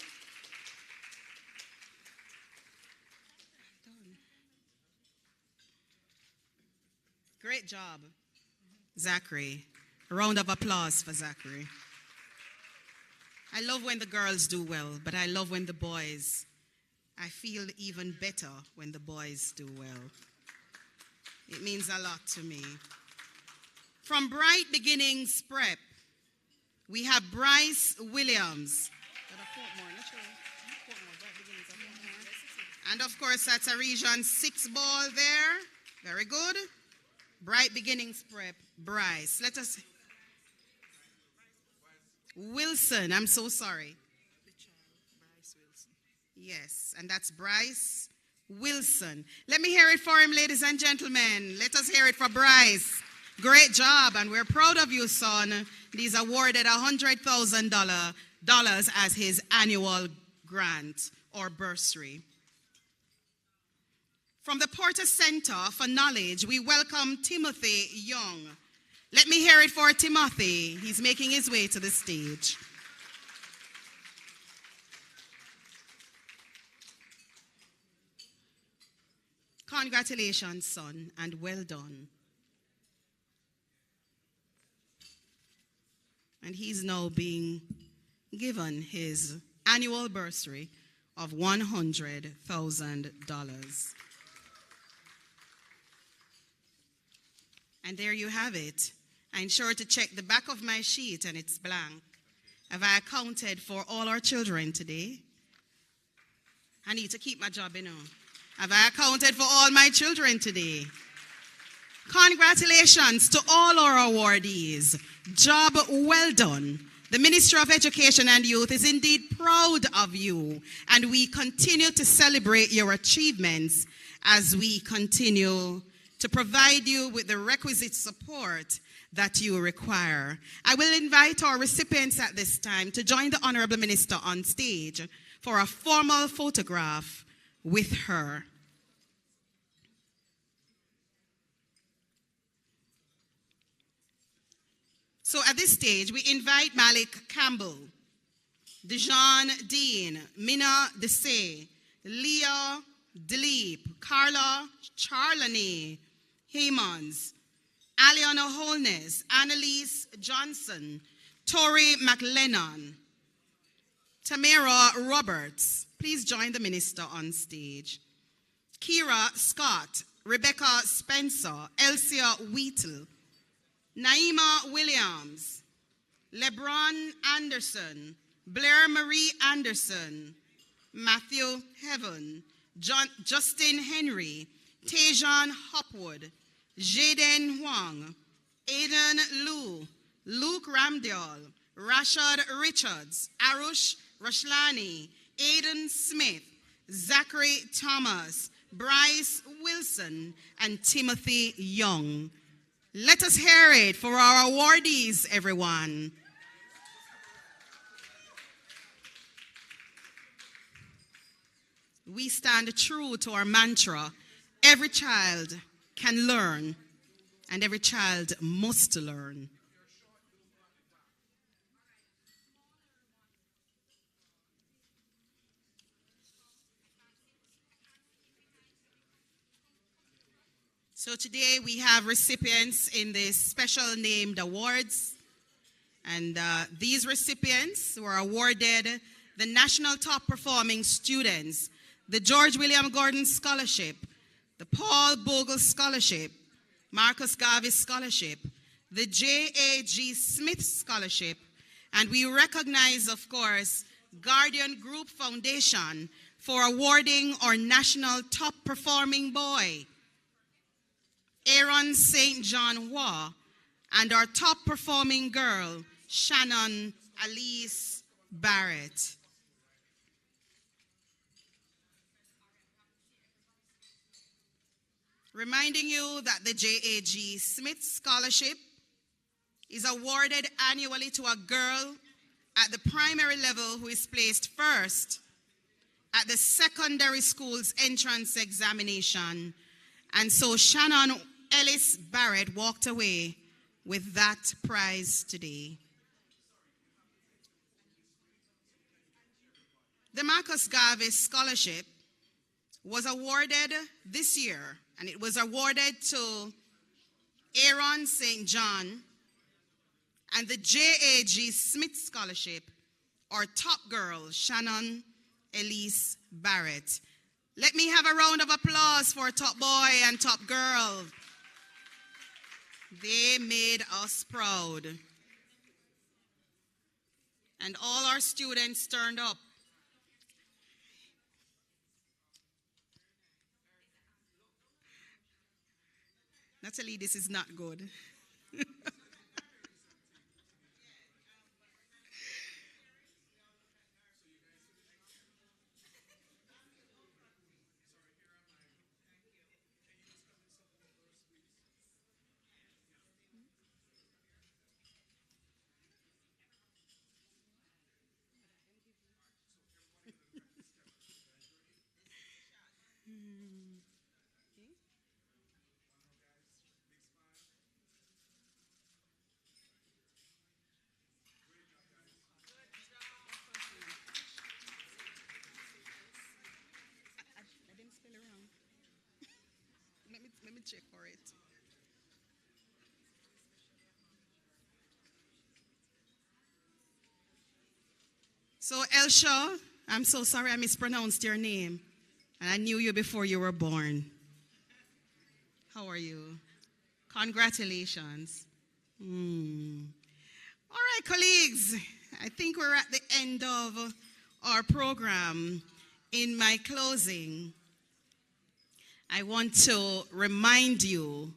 Great job, Zachary. A round of applause for Zachary. I love when the girls do well, but I love when the boys, I feel even better when the boys do well. It means a lot to me. From Bright Beginnings Prep, we have Bryce Williams. And of course, that's a Region 6 ball there. Very good. Bright Beginnings Prep, Bryce. Let us... Wilson, I'm so sorry. Bryce Wilson. Yes, and that's Bryce Wilson. Let me hear it for him, ladies and gentlemen. Let us hear it for Bryce. Great job, and we're proud of you, son. He's awarded $100,000 as his annual grant or bursary. From the Porter Center for Knowledge, we welcome Timothy Young. Let me hear it for Timothy. He's making his way to the stage. Congratulations, son, and well done. And he's now being given his annual bursary of $100,000. And there you have it. I'm sure to check the back of my sheet, and it's blank. Have I accounted for all our children today? I need to keep my job, you know. Have I accounted for all my children today? Congratulations to all our awardees. Job well done. The Ministry of Education and Youth is indeed proud of you, and we continue to celebrate your achievements as we continue to provide you with the requisite support that you require. I will invite our recipients at this time to join the Honorable Minister on stage for a formal photograph with her. So at this stage, we invite Malik Campbell, Dejan Dean, Mina Desai, Leah Dilip, Carla Charlani, Haymans, Aliona Holness, Annalise Johnson, Tori McLennan, Tamara Roberts. Please join the minister on stage. Kira Scott, Rebecca Spencer, Elsia Wheatle, Naima Williams, LeBron Anderson, Blair Marie Anderson, Matthew Heaven, Justin Henry, Tejan Hopwood, Jaden Huang, Aiden Liu, Luke Ramdial, Rashad Richards, Arush Rashlani, Aiden Smith, Zachary Thomas, Bryce Wilson, and Timothy Young. Let us hear it for our awardees, everyone. We stand true to our mantra, every child can learn, and every child must learn. So today we have recipients in the special named awards. And these recipients were awarded the National Top Performing Students, the George William Gordon Scholarship, the Paul Bogle Scholarship, Marcus Garvey Scholarship, the J.A.G. Smith Scholarship, and we recognize, of course, Guardian Group Foundation for awarding our National Top Performing Boy, Aaron St. John Waugh, and our top performing girl, Shannon Alice Barrett. Reminding you that the J.A.G. Smith Scholarship is awarded annually to a girl at the primary level who is placed first at the secondary school's entrance examination. And so Shannon Ellis Barrett walked away with that prize today. The Marcus Garvey Scholarship was awarded this year, and it was awarded to Aaron St. John, and the J.A.G. Smith Scholarship, our top girl, Shannon Elise Barrett. Let me have a round of applause for top boy and top girl. They made us proud. And all our students turned up. Natalie, this is not good. Let me check for it. So Elsha, I'm so sorry I mispronounced your name. And I knew you before you were born. How are you? Congratulations. All right, colleagues. I think we're at the end of our program. In my closing, I want to remind you,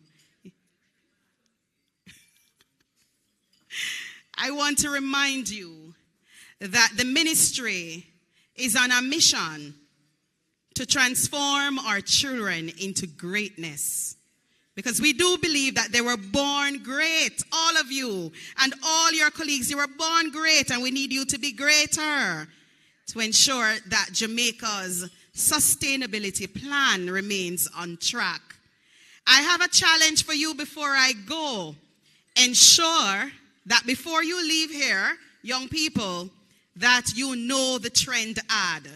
that the ministry is on a mission to transform our children into greatness. Because we do believe that they were born great, all of you and all your colleagues, you were born great, and we need you to be greater to ensure that Jamaica's sustainability plan remains on track. I have a challenge for you before I go. Ensure that before you leave here, young people, that you know the trend ad.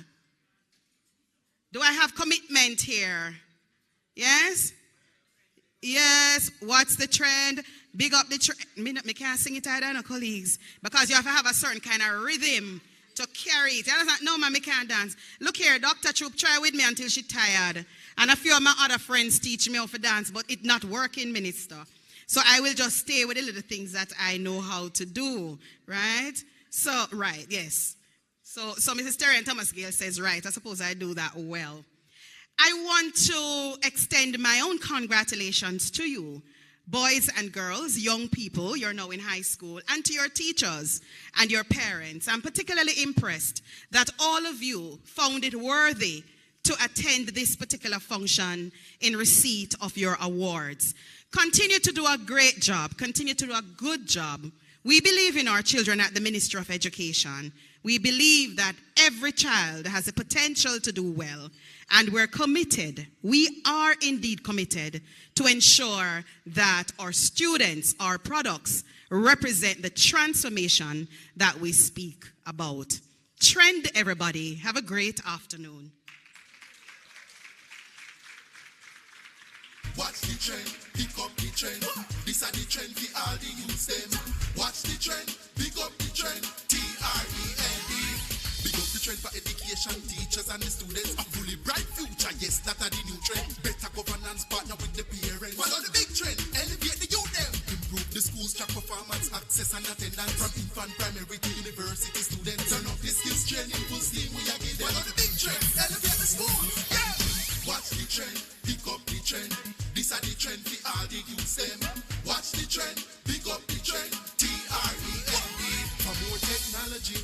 Do I have commitment here? Yes? Yes, what's the trend? Big up the trend. Me can't sing it either, no colleagues. Because you have to have a certain kind of rhythm to carry it. No, man, me can't dance. Look here, Dr. Troop, try with me until she tired. And a few of my other friends teach me how to dance, but it's not working, minister. So I will just stay with the little things that I know how to do, right? So, right, yes. So Mrs. Terry and Thomas Gale says, right, I suppose I do that well. I want to extend my own congratulations to you, boys and girls, young people, you're now in high school, and to your teachers and your parents. I'm particularly impressed that all of you found it worthy to attend this particular function in receipt of your awards. Continue to do a great job. Continue to do a good job. We believe in our children at the Ministry of Education. We believe that every child has the potential to do well. And we're committed, we are indeed committed to ensure that our students, our products, represent the transformation that we speak about. Trend, everybody. Have a great afternoon. Watch the trend, pick up the trend. This are the trend for all the youths them. Watch the trend, pick up the trend. T-R-E-N-D. Pick up the trend for education, teachers and the students. A fully bright future, yes, that are the new trend. Better governance, partner with the parents. Follow the big trend, elevate the youth them. Improve the school's track performance, access and attendance. From infant, primary to university students. Turn up the skills training, full steam, we are getting. Follow the big trend, elevate the schools. Yeah! Watch the trend, pick up the trend. This are the trend for all the youths them. Watch the trend, pick up the trend. T-R-E-N-D. For more technology,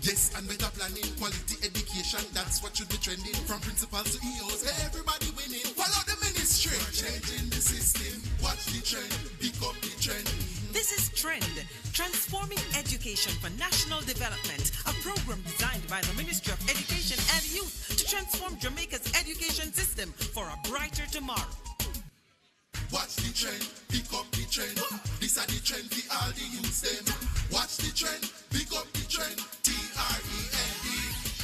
yes, and better planning, quality education, that's what should be trending. From principals to EOs, everybody winning. Follow the ministry, changing the system. Watch the trend, pick up the trend. This is Trend, Transforming Education for National Development, a program designed by the Ministry of Education and Youth to transform Jamaica's education system for a brighter tomorrow. Watch the trend, pick up the trend. This are the trend for all the youths them. Watch the trend, pick up the trend. T-R-E-N-D.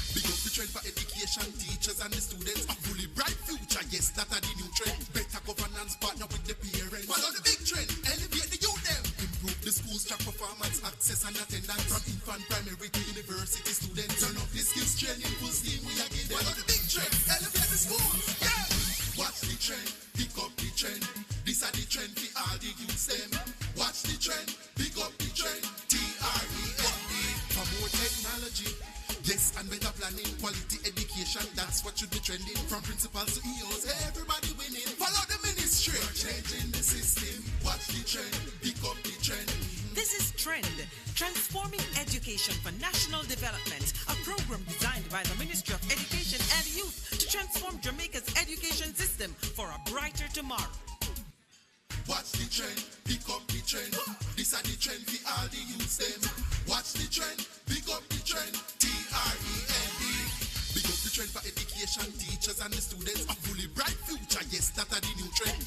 Pick up the trend for education, teachers and the students. A fully bright future, yes, that are the new trend. Better governance, partner with the parents. Follow the big trend, elevate the youth them. Improve the school's track performance, access and attendance. From infant, primary to university students. Turn up the skills training, full steam, we are getting. Follow the big trend, elevate the schools. Yeah! Watch the trend, pick up the trend. This are the trend for all the youths them. Watch the trend, pick up the trend. T-R-E-N-D. For more technology, yes, and better planning, quality education, that's what should be trending. From principals to EOs, everybody winning. Follow the ministry, changing the system. Watch the trend, pick up the trend. This is Trend, Transforming Education for National Development, a program designed by the Ministry of Education and Youth to transform Jamaica's education system for a brighter tomorrow. Watch the trend, pick up the trend. This are the trend for all the youths them. Watch the trend, pick up the trend. T-R-E-N-D. Pick up the trend for education, teachers and the students. A fully bright future, yes, that are the new trend.